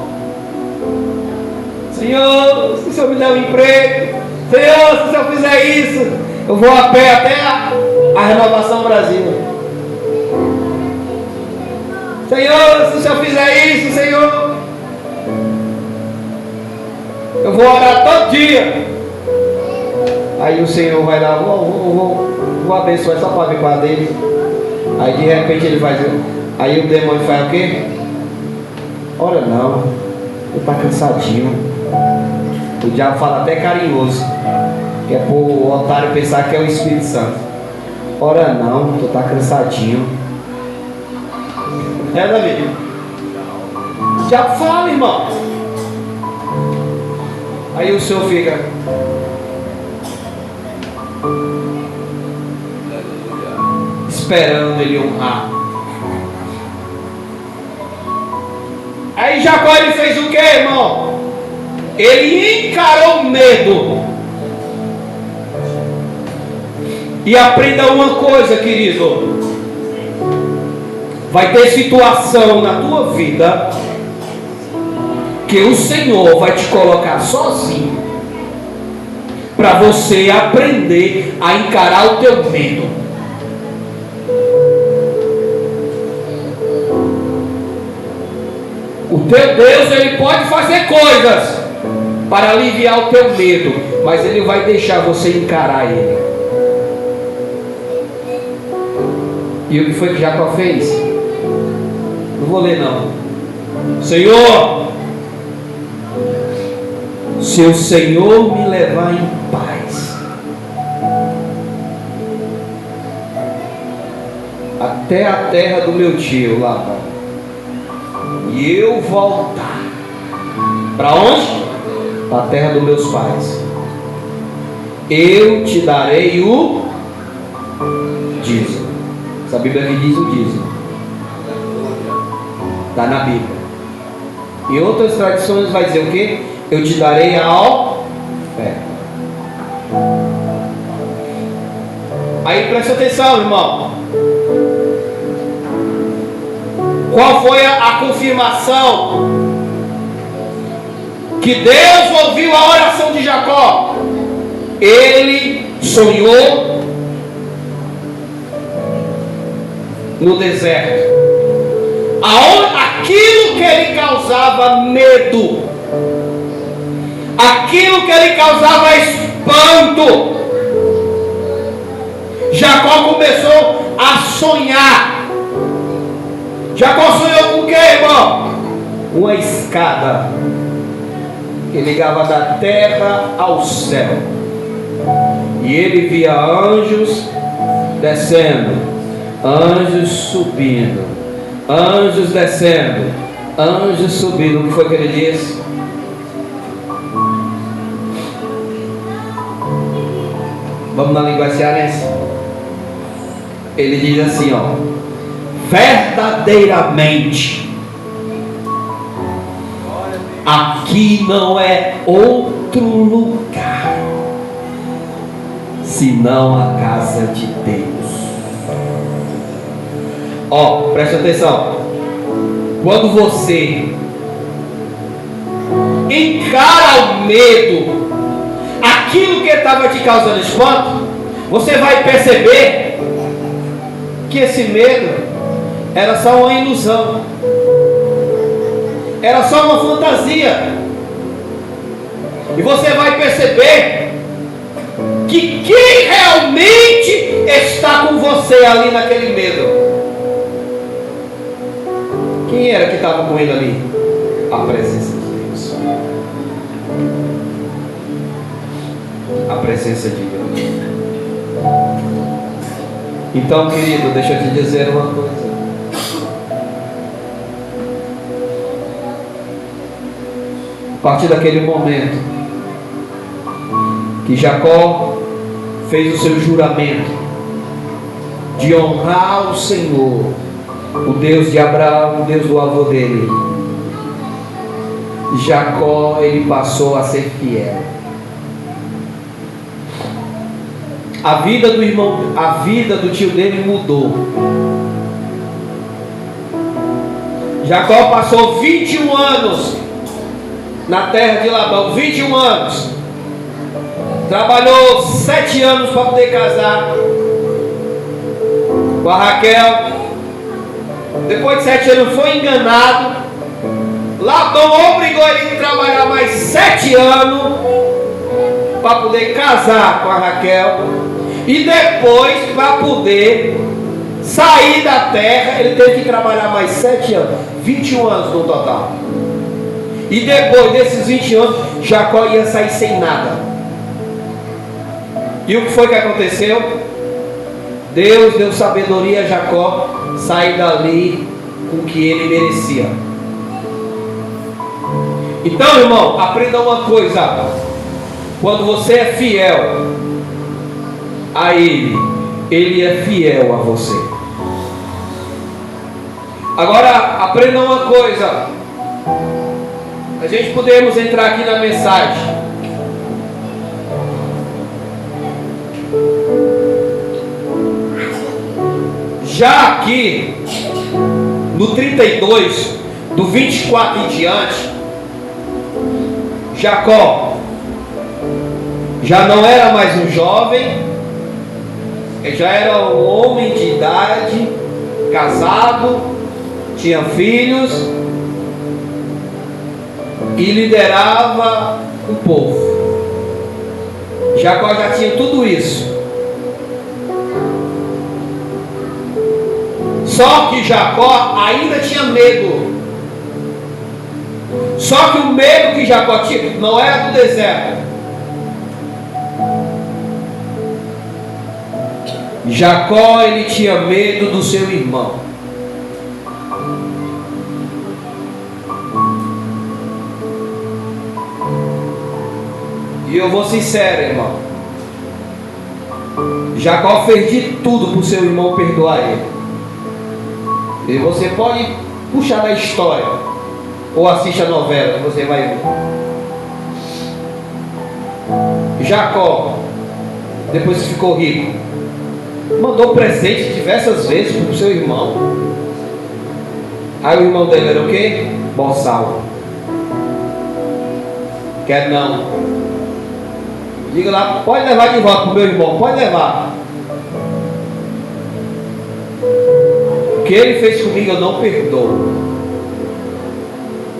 Senhor, se o Senhor me der um emprego, Senhor, se o Senhor fizer isso, eu vou a pé até a Renovação Brasil. Senhor, se o Senhor fizer isso, Senhor, eu vou orar todo dia. Aí o Senhor vai lá, vou abençoar só para ver com a dele. Aí de repente ele vai dizer, aí o demônio faz o quê? Ora não, ele está cansadinho. O diabo fala até carinhoso, que é para o otário pensar que é o Espírito Santo. Ora não, tu está cansadinho. É, Davi? O diabo fala, irmão. Aí o senhor fica, esperando ele honrar. Aí Jacó, ele fez o que, irmão? Ele encarou o medo. E aprenda uma coisa, querido. Vai ter situação na tua vida que o Senhor vai te colocar sozinho para você aprender a encarar o teu medo. O teu Deus, ele pode fazer coisas para aliviar o teu medo, mas ele vai deixar você encarar ele. E o que foi que Jacó fez? Não vou ler não. Senhor, se o Senhor me levar em paz até a terra do meu tio lá, e eu voltar para onde? Para a terra dos meus pais, eu te darei o dízimo. Essa Bíblia que diz o dízimo, está na Bíblia. Em outras tradições vai dizer o quê? Eu te darei a oferta. Aí presta atenção, irmão. Qual foi a confirmação que Deus ouviu a oração de Jacó? Ele sonhou no deserto, aquilo que ele causava medo, aquilo que ele causava espanto, Jacó começou a sonhar. Jacó sonhou com o que, irmão? Uma escada que ligava da terra ao céu, e ele via anjos descendo, anjos subindo, anjos descendo, anjos subindo. O que foi que ele disse? Vamos na linguagem cearense. Ele diz assim, ó: verdadeiramente aqui não é outro lugar senão a casa de Deus. Ó, presta atenção. Quando você encara o medo, aquilo que estava te causando espanto, você vai perceber que esse medo era só uma ilusão, era só uma fantasia. E você vai perceber que quem realmente está com você ali naquele medo, quem era que estava com ele ali? A presença de Deus. A presença de Deus. Então, querido, deixa eu te dizer uma coisa. A partir daquele momento que Jacó fez o seu juramento, de honrar o Senhor, o Deus de Abraão, o Deus do avô dele, Jacó, ele passou a ser fiel. A vida do irmão, a vida do tio dele mudou. Jacó passou 21 anos na terra de Labão, 21 anos. Trabalhou 7 anos para poder casar com a Raquel. Depois de 7 anos foi enganado. Labão obrigou ele a trabalhar mais 7 anos para poder casar com a Raquel. E depois, para poder sair da terra, ele teve que trabalhar mais 7 anos, 21 anos no total. E depois desses 20 anos, Jacó ia sair sem nada. E o que foi que aconteceu? Deus deu sabedoria a Jacó sair dali com o que ele merecia. Então, irmão, aprenda uma coisa: quando você é fiel a Ele, Ele é fiel a você. Agora, aprenda uma coisa, a gente podemos entrar aqui na mensagem. Já aqui no 32, do 24 em diante, Jacó já não era mais um jovem, ele já era um homem de idade, casado, tinha filhos e liderava o povo. Jacó já tinha tudo isso. Só que Jacó ainda tinha medo. Só que o medo que Jacó tinha não era do deserto. Jacó, ele tinha medo do seu irmão. E eu vou sincero, irmão, Jacó fez de tudo para o seu irmão perdoar ele. E você pode puxar da história, ou assiste a novela que você vai ver. Jacó, depois que ficou rico, mandou presente diversas vezes para o seu irmão. Aí o irmão dele era o quê? Boçal. Quer não. Diga lá, pode levar de volta para o meu irmão, pode levar. O que ele fez comigo eu não perdoo.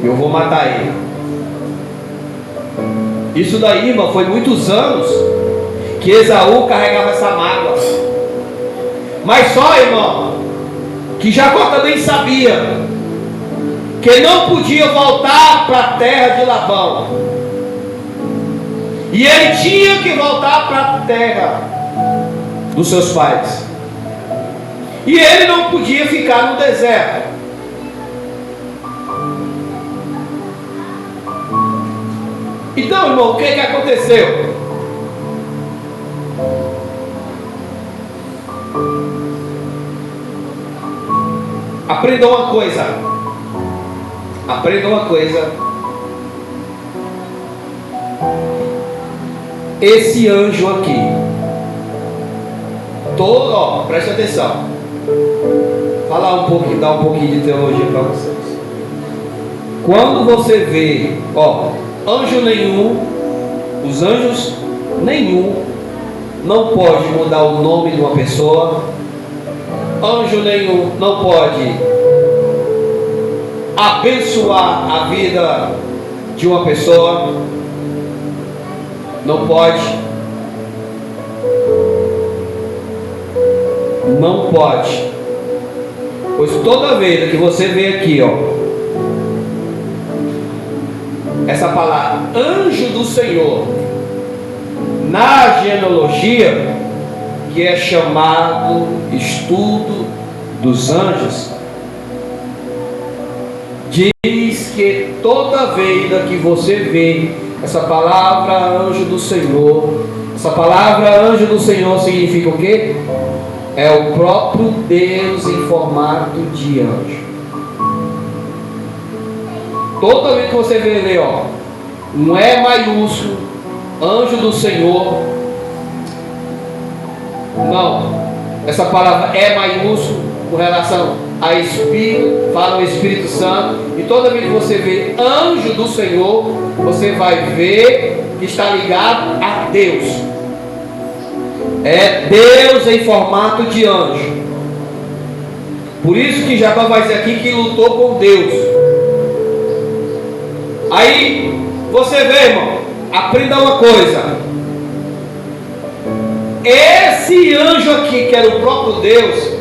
Eu vou matar ele. Isso daí, irmão, foi muitos anos que Esaú carregava essa mágoa. Mas só, irmão, que Jacó também sabia que não podia voltar para a terra de Labão. E ele tinha que voltar para a terra dos seus pais. E ele não podia ficar no deserto. Então, irmão, o que aconteceu? Aprenda uma coisa. Aprenda uma coisa. Esse anjo aqui, todo, ó, preste atenção. Falar um pouquinho, dar um pouquinho de teologia para vocês. Quando você vê, ó, anjo nenhum, os anjos nenhum não pode mudar o nome de uma pessoa. Anjo nenhum não pode abençoar a vida de uma pessoa. Não pode. Não pode. Pois toda vez que você vê aqui, ó, essa palavra anjo do Senhor, na genealogia, que é chamado estudo dos anjos, diz que toda vez que você vê essa palavra anjo do Senhor, essa palavra anjo do Senhor significa o quê? é o próprio Deus em formato de anjo. Toda vez que você vê ler, ó, um E maiúsculo, anjo do Senhor, não, essa palavra E maiúsculo com relação a Espírito, fala o Espírito Santo, e toda vez que você vê anjo do Senhor, você vai ver que está ligado a Deus. É Deus em formato de anjo. Por isso que Jacó vai dizer aqui que lutou com Deus. Aí você vê, irmão, aprenda uma coisa. Esse anjo aqui, que era o próprio Deus,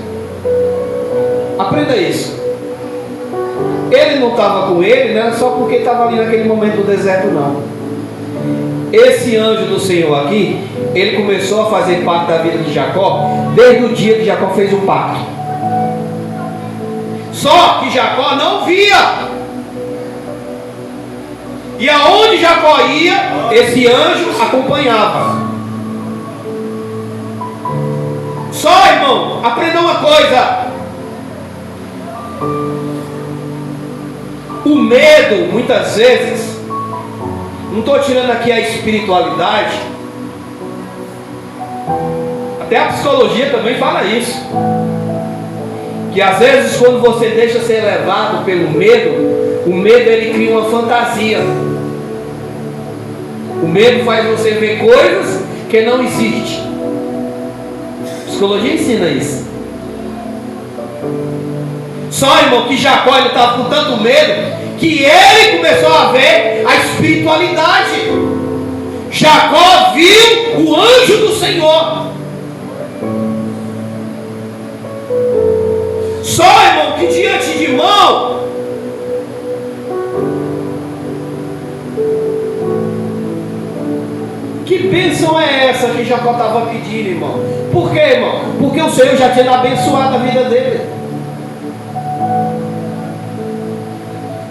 aprenda isso. Ele não estava com ele, não era só porque estava ali naquele momento do deserto, não. Esse anjo do Senhor aqui, ele começou a fazer parte da vida de Jacó desde o dia que Jacó fez o pacto. Só que Jacó não via. E aonde Jacó ia, esse anjo acompanhava. Só, irmão, aprenda uma coisa. O medo, muitas vezes, não estou tirando aqui a espiritualidade, até a psicologia também fala isso, que às vezes quando você deixa ser levado pelo medo, o medo ele cria uma fantasia. O medo faz você ver coisas que não existem. A psicologia ensina isso. Só, irmão, que Jacó ele estava com tanto medo que ele começou a ver a espiritualidade. Jacó viu o anjo do Senhor. Só, irmão, que diante de mão, que bênção é essa que Jacó estava pedindo, irmão? Por quê, irmão? Porque o Senhor já tinha abençoado a vida dele.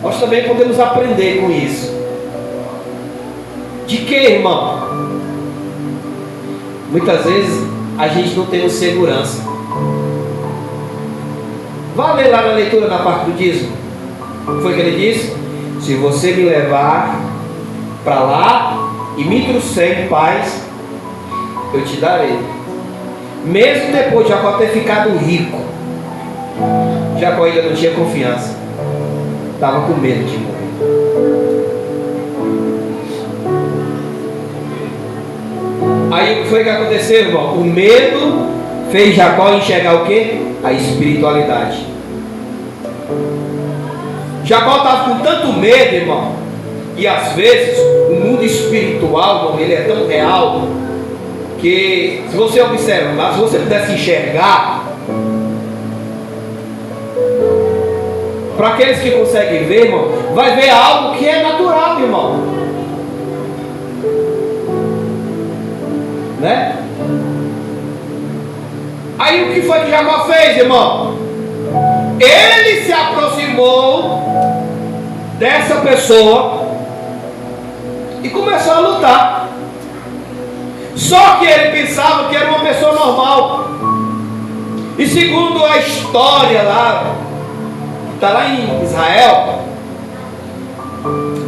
Nós também podemos aprender com isso. De que, irmão? Muitas vezes a gente não tem segurança. Vá ler lá na leitura da parte do dízimo. Foi o que ele disse? Se você me levar para lá e me trouxer em paz, eu te darei. Mesmo depois de Jacó ter ficado rico, Jacó ainda não tinha confiança. Estava com medo de morrer. Aí o que foi que aconteceu, irmão? O medo fez Jacó enxergar o quê? A espiritualidade. Jacó estava com tanto medo, irmão, e às vezes o mundo espiritual, irmão, ele é tão real que, se você observar, se você pudesse enxergar, para aqueles que conseguem ver, irmão, vai ver algo que é natural, irmão, né? Aí o que foi que Jacó fez, irmão? Ele se aproximou dessa pessoa e começou a lutar. Só que ele pensava que era uma pessoa normal. E segundo a história lá, está lá em Israel,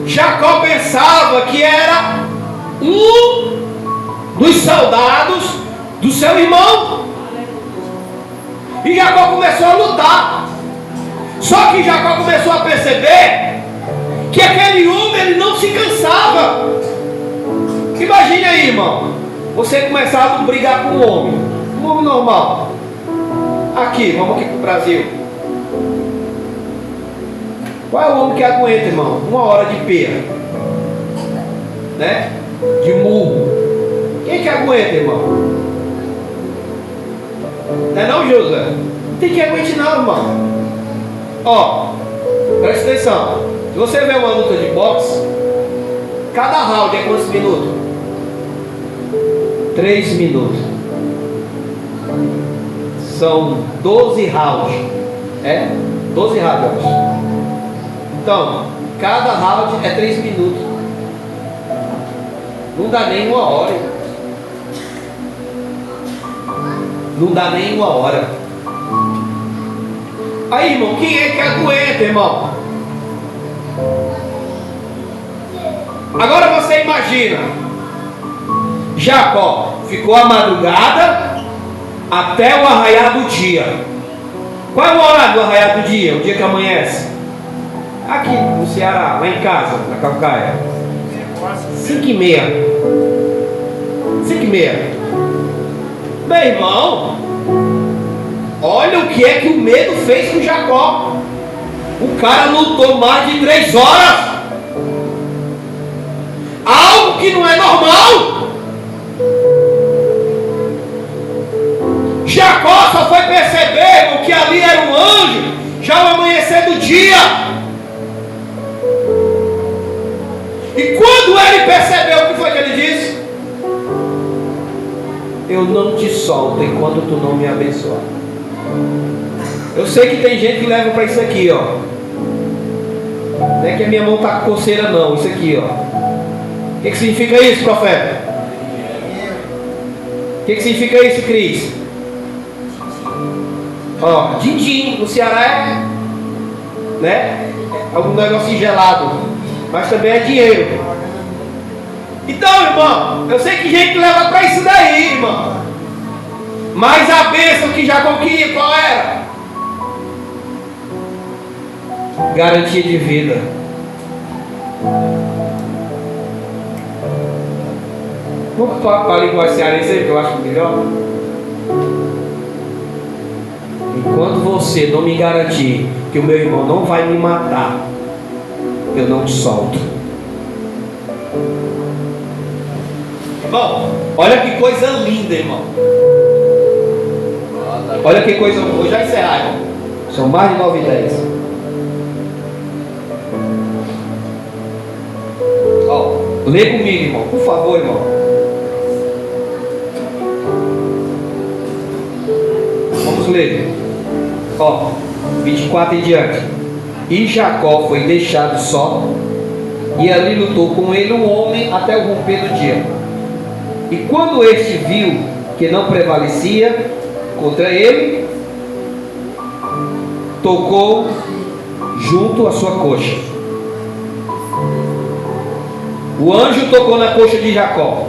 Jacó pensava que era um dos soldados do seu irmão. E Jacó começou a lutar. Só que Jacó começou a perceber que aquele homem ele não se cansava. Imagine aí, irmão, você começava a brigar com um homem normal. Aqui, vamos aqui para o Brasil. Qual é o homem que aguenta, irmão? 1 hora de perra, né? De murro. Quem que aguenta, irmão? Não é não, José? Não tem que aguentar não, irmão. Ó, presta atenção. Se você vê uma luta de boxe, cada round é quantos minutos? 3 minutos. São 12 rounds. É? 12 rounds. Então, cada round é 3 minutos. Não dá nem 1 hora. Não dá nem uma hora. Aí, irmão, quem é que aguenta, irmão? Agora você imagina, Jacó ficou a madrugada até o arraiar do dia. Qual é o horário do arraiar do dia? O dia que amanhece? Aqui no Ceará, lá em casa, na Calcaia. 5h30. 5h30. Meu irmão, olha o que é que o medo fez com Jacó. O cara lutou mais de 3 horas. Algo que não é normal. Jacó só foi perceber que ali era um anjo já ao amanhecer do dia. E quando ele percebeu, o que foi que ele disse? Eu não te solto enquanto tu não me abençoar. Eu sei que tem gente que leva para isso aqui, ó. Não é que a minha mão está com coceira, não. Isso aqui, ó. O que significa isso, profeta? O que significa isso, Cris? Ó, din-din, no Ceará é, né? É um negocinho gelado, mas também é dinheiro. Então, irmão, eu sei que gente leva para isso daí, irmão. Mas a bênção que Jacó queria, qual era? Garantia de vida. Vamos para a linguagem cearense aí, que eu acho melhor. Enquanto você não me garantir que o meu irmão não vai me matar, eu não te solto. Irmão, olha que coisa linda, irmão. Olha que coisa. Vou já encerrar, irmão. São mais de 9h10. Ó, lê comigo, irmão. Por favor, irmão. Vamos ler. Ó, 24 em diante. E Jacó foi deixado só, e ali lutou com ele um homem até o romper do dia. E quando este viu que não prevalecia contra ele, tocou junto à sua coxa. O anjo tocou na coxa de Jacó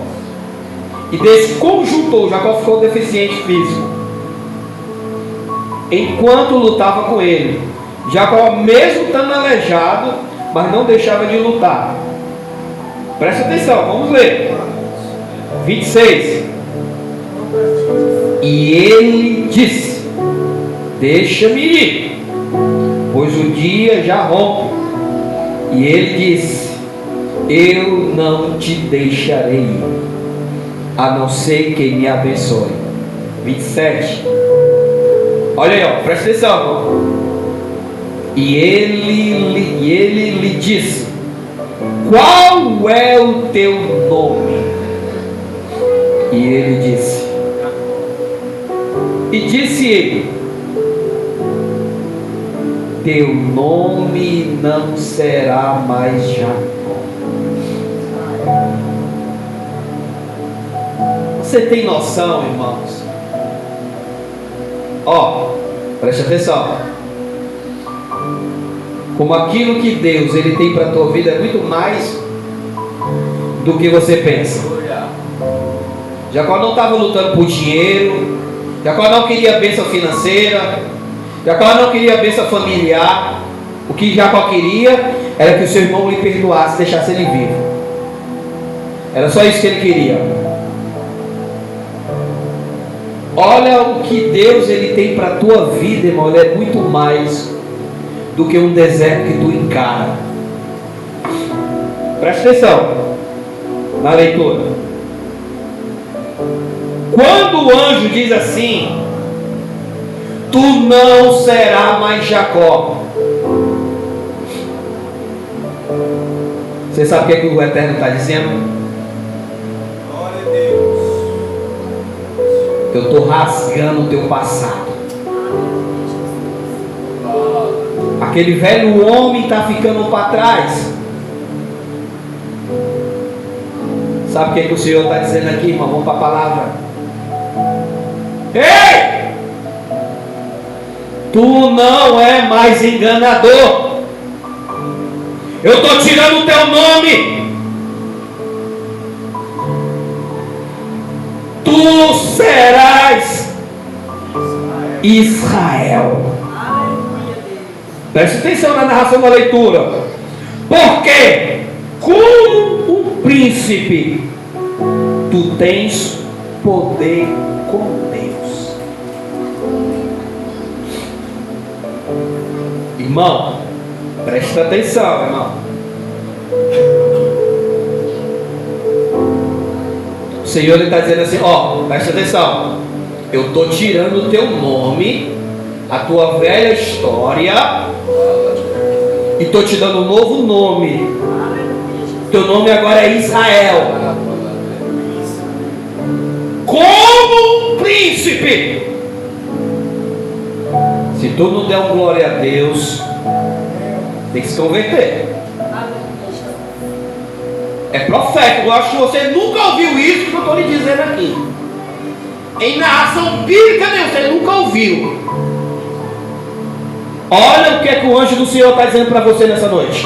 e desconjuntou. Jacó ficou deficiente físico enquanto lutava com ele. Jacó, mesmo estando aleijado, mas não deixava de lutar. Presta atenção, vamos ler. 26. E ele disse: deixa-me ir, pois o dia já rompe. E ele disse: eu não te deixarei ir, a não ser que me abençoe. 27. Olha aí, ó, presta atenção, irmão. E ele lhe disse: qual é o teu nome? E ele disse: e disse ele: teu nome não será mais Jacó. Você tem noção, irmãos? Ó, preste atenção. Como aquilo que Deus ele tem para a tua vida é muito mais do que você pensa. Jacó não estava lutando por dinheiro. Jacó não queria bênção financeira. Jacó não queria bênção familiar. O que Jacó queria era que o seu irmão lhe perdoasse, deixasse ele vivo. Era só isso que ele queria. Olha o que Deus ele tem para a tua vida, irmão. Ele é muito mais do que um deserto que tu encara. Presta atenção na leitura. Quando o anjo diz assim: tu não serás mais Jacó, você sabe o que, é que o Eterno está dizendo? Glória a Deus. Eu estou rasgando o teu passado. Aquele velho homem está ficando para trás. Sabe o que, é que o Senhor está dizendo aqui, irmão? Vamos para a palavra. Ei! Tu não é mais enganador. Eu estou tirando o teu nome. Tu serás Israel. Preste atenção na narração da leitura. Porque como um príncipe, tu tens poder com Deus. Irmão, presta atenção, irmão. O Senhor está dizendo assim, ó, presta atenção. Eu estou tirando o teu nome, a tua velha história, e estou te dando um novo nome. Teu nome agora é Israel. Como um príncipe. Se tu não der um glória a Deus, tem que se converter. É profético. Eu acho que você nunca ouviu isso que eu estou lhe dizendo aqui. Em narração bíblica, você nunca ouviu. Olha o que é que o anjo do Senhor está dizendo para você nessa noite.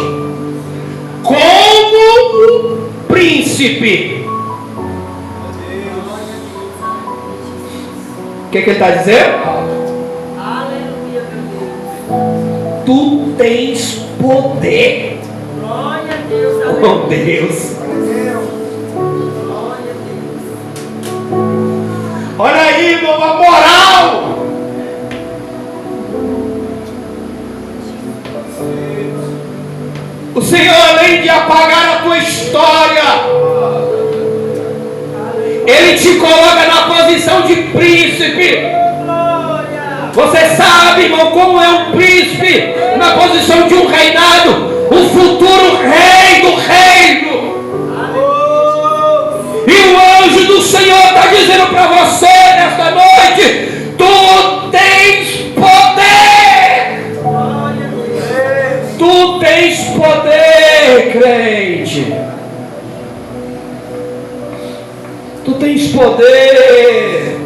Como um príncipe. O que ele está dizendo? Tu tens poder. Glória a Deus. Oh Deus. Olha aí, irmão, a moral. O Senhor, além de apagar a tua história, Ele te coloca na posição de príncipe. Você sabe, irmão, como é um príncipe na posição de um reinado, o futuro rei do reino. E o anjo do Senhor está dizendo para você nesta noite: tu tens poder. Tu tens poder, crente. Tu tens poder.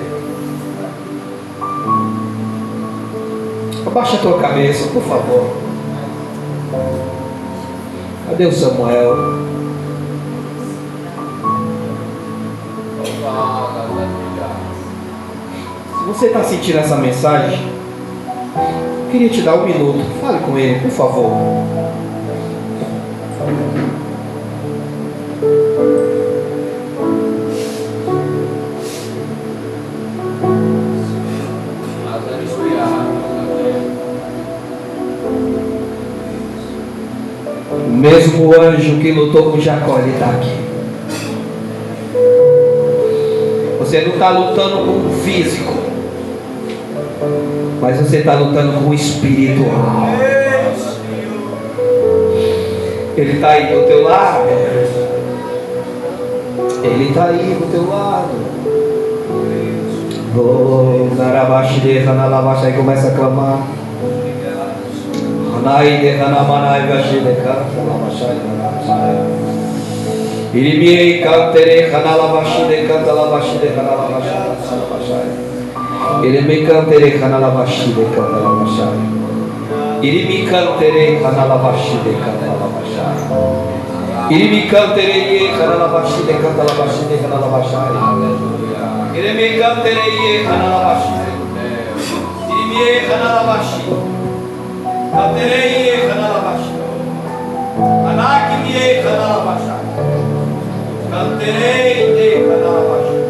Abaixa a tua cabeça, por favor. Cadê o Samuel? Se você está sentindo essa mensagem, eu queria te dar um minuto. Fale com ele, por favor. O mesmo anjo que lutou com Jacó, ele está aqui. Você não está lutando com o físico, mas você está lutando com o espiritual. Ele está aí do teu lado. Ele está aí do teu lado. Oh, Narabaxide, Ranalabaxai, começa a clamar. Hanaide, Hanamanai, Vaxide, Cantalabaxai, Hanabaxai. Irimiei, Cantere, Hanalabaxide, Cantalabaxide, Hanalabaxai, Hanabaxai. Irimi Cantere, Hanalabaxide, Cantalabaxai. Irimi Cantere, Hanalabaxide, Cantalabaxai. Irimi Cantere, Hanalabaxide, Cantalabaxide, Hanalabaxai. Irimi Cantere, Hanalabaxide. Irimi Hanalabaxide. Cantere, Hanalabaxide. Anakimie, Hanalabaxai. Canterei de Canalabaxai.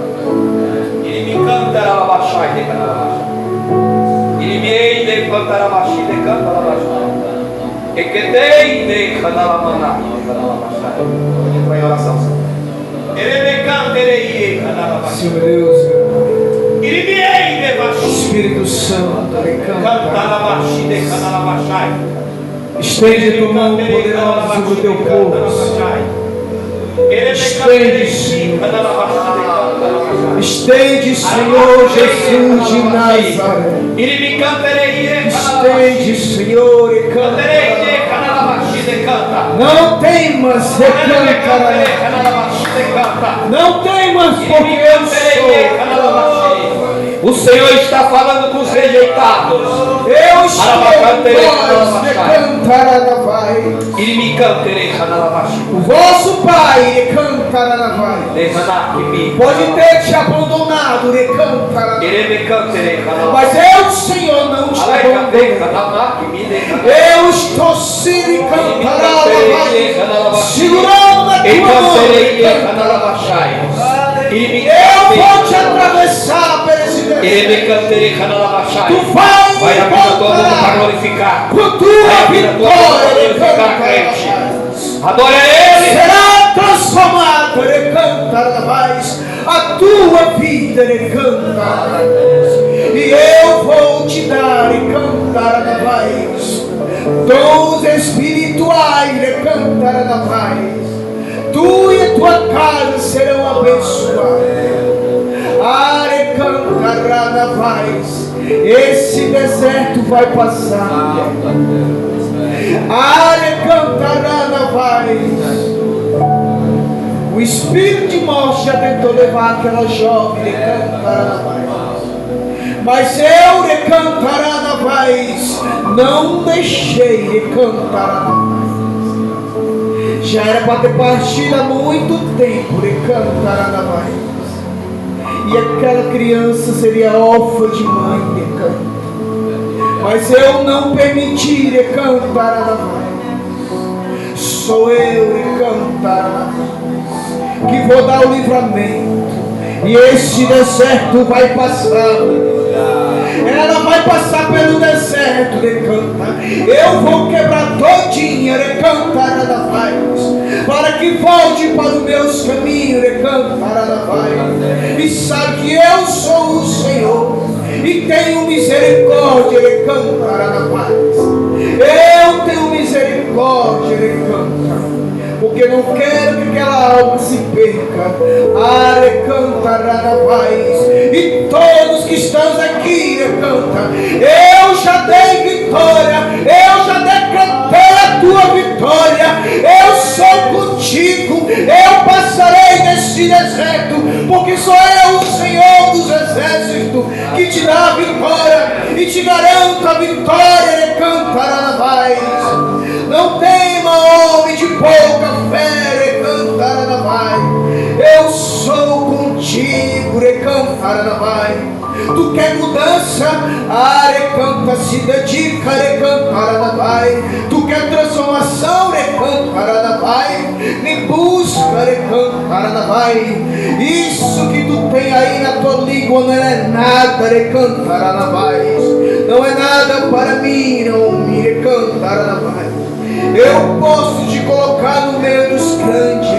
Ele me cantarabaxai de Canalabaxai. Ele me ei de cantarabaxai de Canalabaxai. E que tem de Canalamaná de Canalabaxai. Entra em oração. Ele me canterei de Canalabaxai. Senhor Deus, Ele me ei de Baixai. Espírito Santo, Cantarabaxai de Canalabaxai. estende tua mão poderosa sobre o teu povo. Estende, Senhor. Estende, Senhor Jesus de Nazaré. Estende, Senhor, e canta. Não temas, recanta. Não temas, porque eu sou. O Senhor está falando com os rejeitados. Eu estou o vosso pai pode ter te abandonado, mas eu, Senhor, não te abandono. Eu estou segurando na tua mão. Eu vou te atravessar por esse deserto. Tu vai encontrar com tua vitória. Adora Ele. Será transformado a tua vida. E eu vou te dar dons espirituais. Tu e a tua casa serão abençoados. Esse deserto vai passar. O espírito de morte já tentou levar aquela jovem, mas eu não deixei já era para ter partido há muito tempo. E aquela criança seria órfã de mãe. Mas eu não permiti sou eu que vou dar o livramento. E esse deserto vai passar. Ela vai passar pelo deserto. Eu vou quebrar todinha para que volte para os meus caminhos. E sabe que eu sou o Senhor e tenho misericórdia. Eu tenho misericórdia, porque não quero que aquela alma se perca. E todos que estão aqui, eu já dei vitória, eu já decretei a tua vitória. Eu sou contigo, eu passarei nesse deserto, porque sou eu, o Senhor dos exércitos, que te dá a vitória e te garanto a vitória. Não tema, homem de pouca fé, eu sou contigo. Tu quer mudança? Se dedica. Tu quer transformação? Me busca. Isso que tu tem aí na tua língua não é nada. Não é nada para mim, não. Eu posso te colocar no meio dos grandes,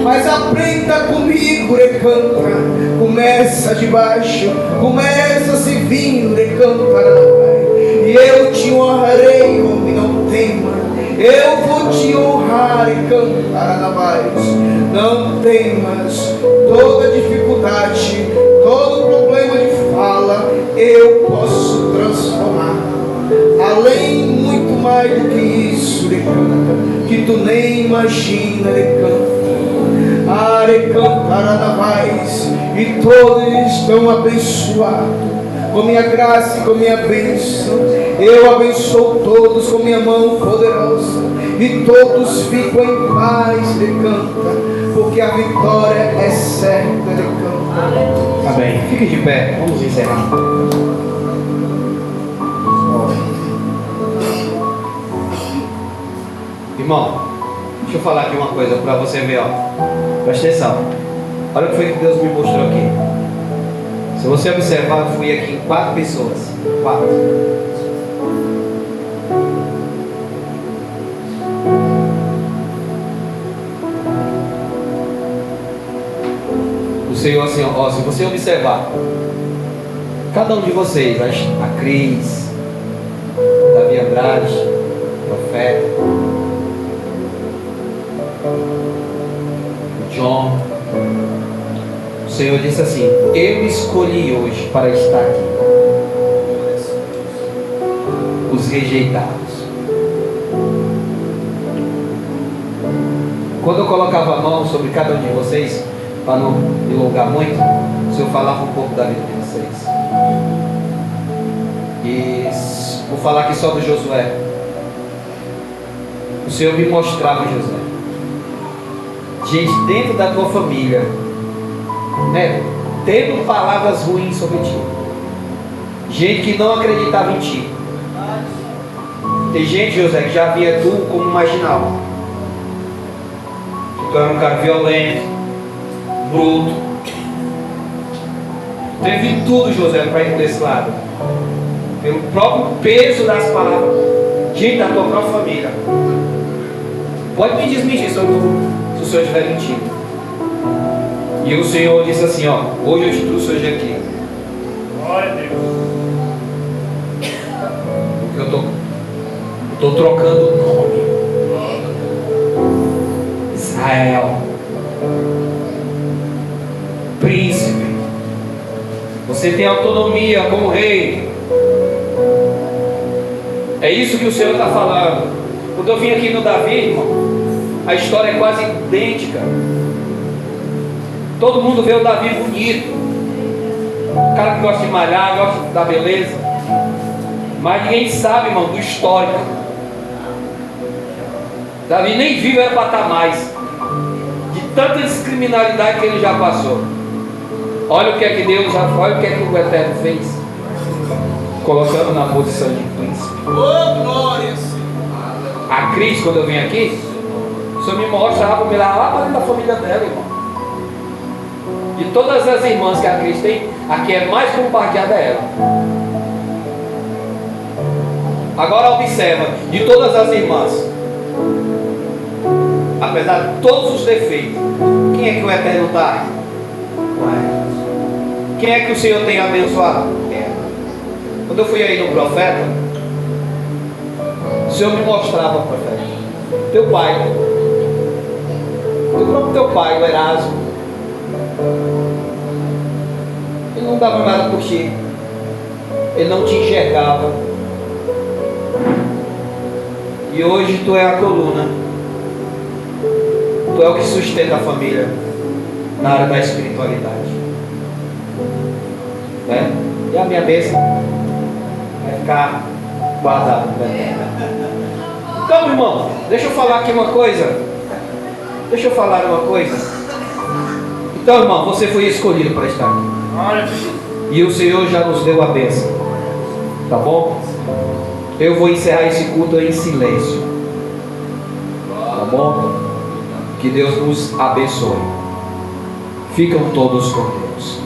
mas aprenda comigo, começa de baixo, começa servindo, e eu te honrarei, homem, não tema. Eu vou te honrar, não temas. Toda dificuldade, todo problema de fala, eu posso transformar. Além, muito mais do que isso, que tu nem imagina, e todos estão abençoados com minha graça e com minha bênção. Eu abençoo todos com minha mão poderosa, e todos ficam em paz, porque a vitória é certa. Amém. Fique de pé, vamos encerrar. Irmão, deixa eu falar aqui uma coisa para você ver, ó. Presta atenção. Olha o que foi que Deus me mostrou aqui. Se você observar, eu fui aqui em 4 pessoas. 4. O Senhor assim, ó, se você observar, cada um de vocês, a Cris, Davi Andrade, profeta, o John, o Senhor disse assim: eu escolhi hoje para estar aqui os rejeitados. Quando eu colocava a mão sobre cada um de vocês, para não me alongar muito, o Senhor falava um pouco da vida de vocês. E vou falar aqui só do Josué. O Senhor me mostrava Josué. Gente dentro da tua família, né, tendo palavras ruins sobre ti. Gente que não acreditava em ti. Tem gente, José, que já via tu como marginal. Que tu era um cara violento, bruto. Teve tudo, José, para ir desse lado. Pelo próprio peso das palavras. Gente da tua própria família. Pode me desmentir se o Senhor estiver mentindo. E o Senhor disse assim, ó, hoje eu te trouxe hoje aqui. Glória a Deus. Porque eu estou trocando o nome. Israel. Príncipe. Você tem autonomia como rei. É isso que o Senhor está falando. Quando eu vim aqui no Davi, irmão, a história é quase idêntica. Todo mundo vê o Davi bonito. O cara que gosta de malhar, gosta da beleza. Mas ninguém sabe, irmão, do histórico. Davi nem vivo era para estar mais. De tanta descriminalidade que ele já passou. Olha o que é que Deus já foi, olha o que é que o Eterno fez. Colocando na posição de príncipe. Oh, glória, Senhor. A Cris, quando eu vim aqui, o Senhor me mostra lá para dentro da família dela, irmão. De todas as irmãs que a Cris tem, a que é mais compartilhada é ela. Agora observa, de todas as irmãs, apesar de todos os defeitos, quem é que o Eterno está? Quem é que o Senhor tem abençoado? Quando eu fui aí no profeta, o Senhor me mostrava, profeta, teu pai, o próprio teu pai, o Erasmo, ele não dava nada por ti, ele não te enxergava, e hoje tu é a coluna, tu é o que sustenta a família na área da espiritualidade, né? E a minha bênção vai ficar guardada, né? Então, irmão, deixa eu falar aqui uma coisa. Então, irmão, você foi escolhido para estar aqui. E o Senhor já nos deu a bênção. Tá bom? Eu vou encerrar esse culto em silêncio. Tá bom? Que Deus nos abençoe. Ficam todos com Deus.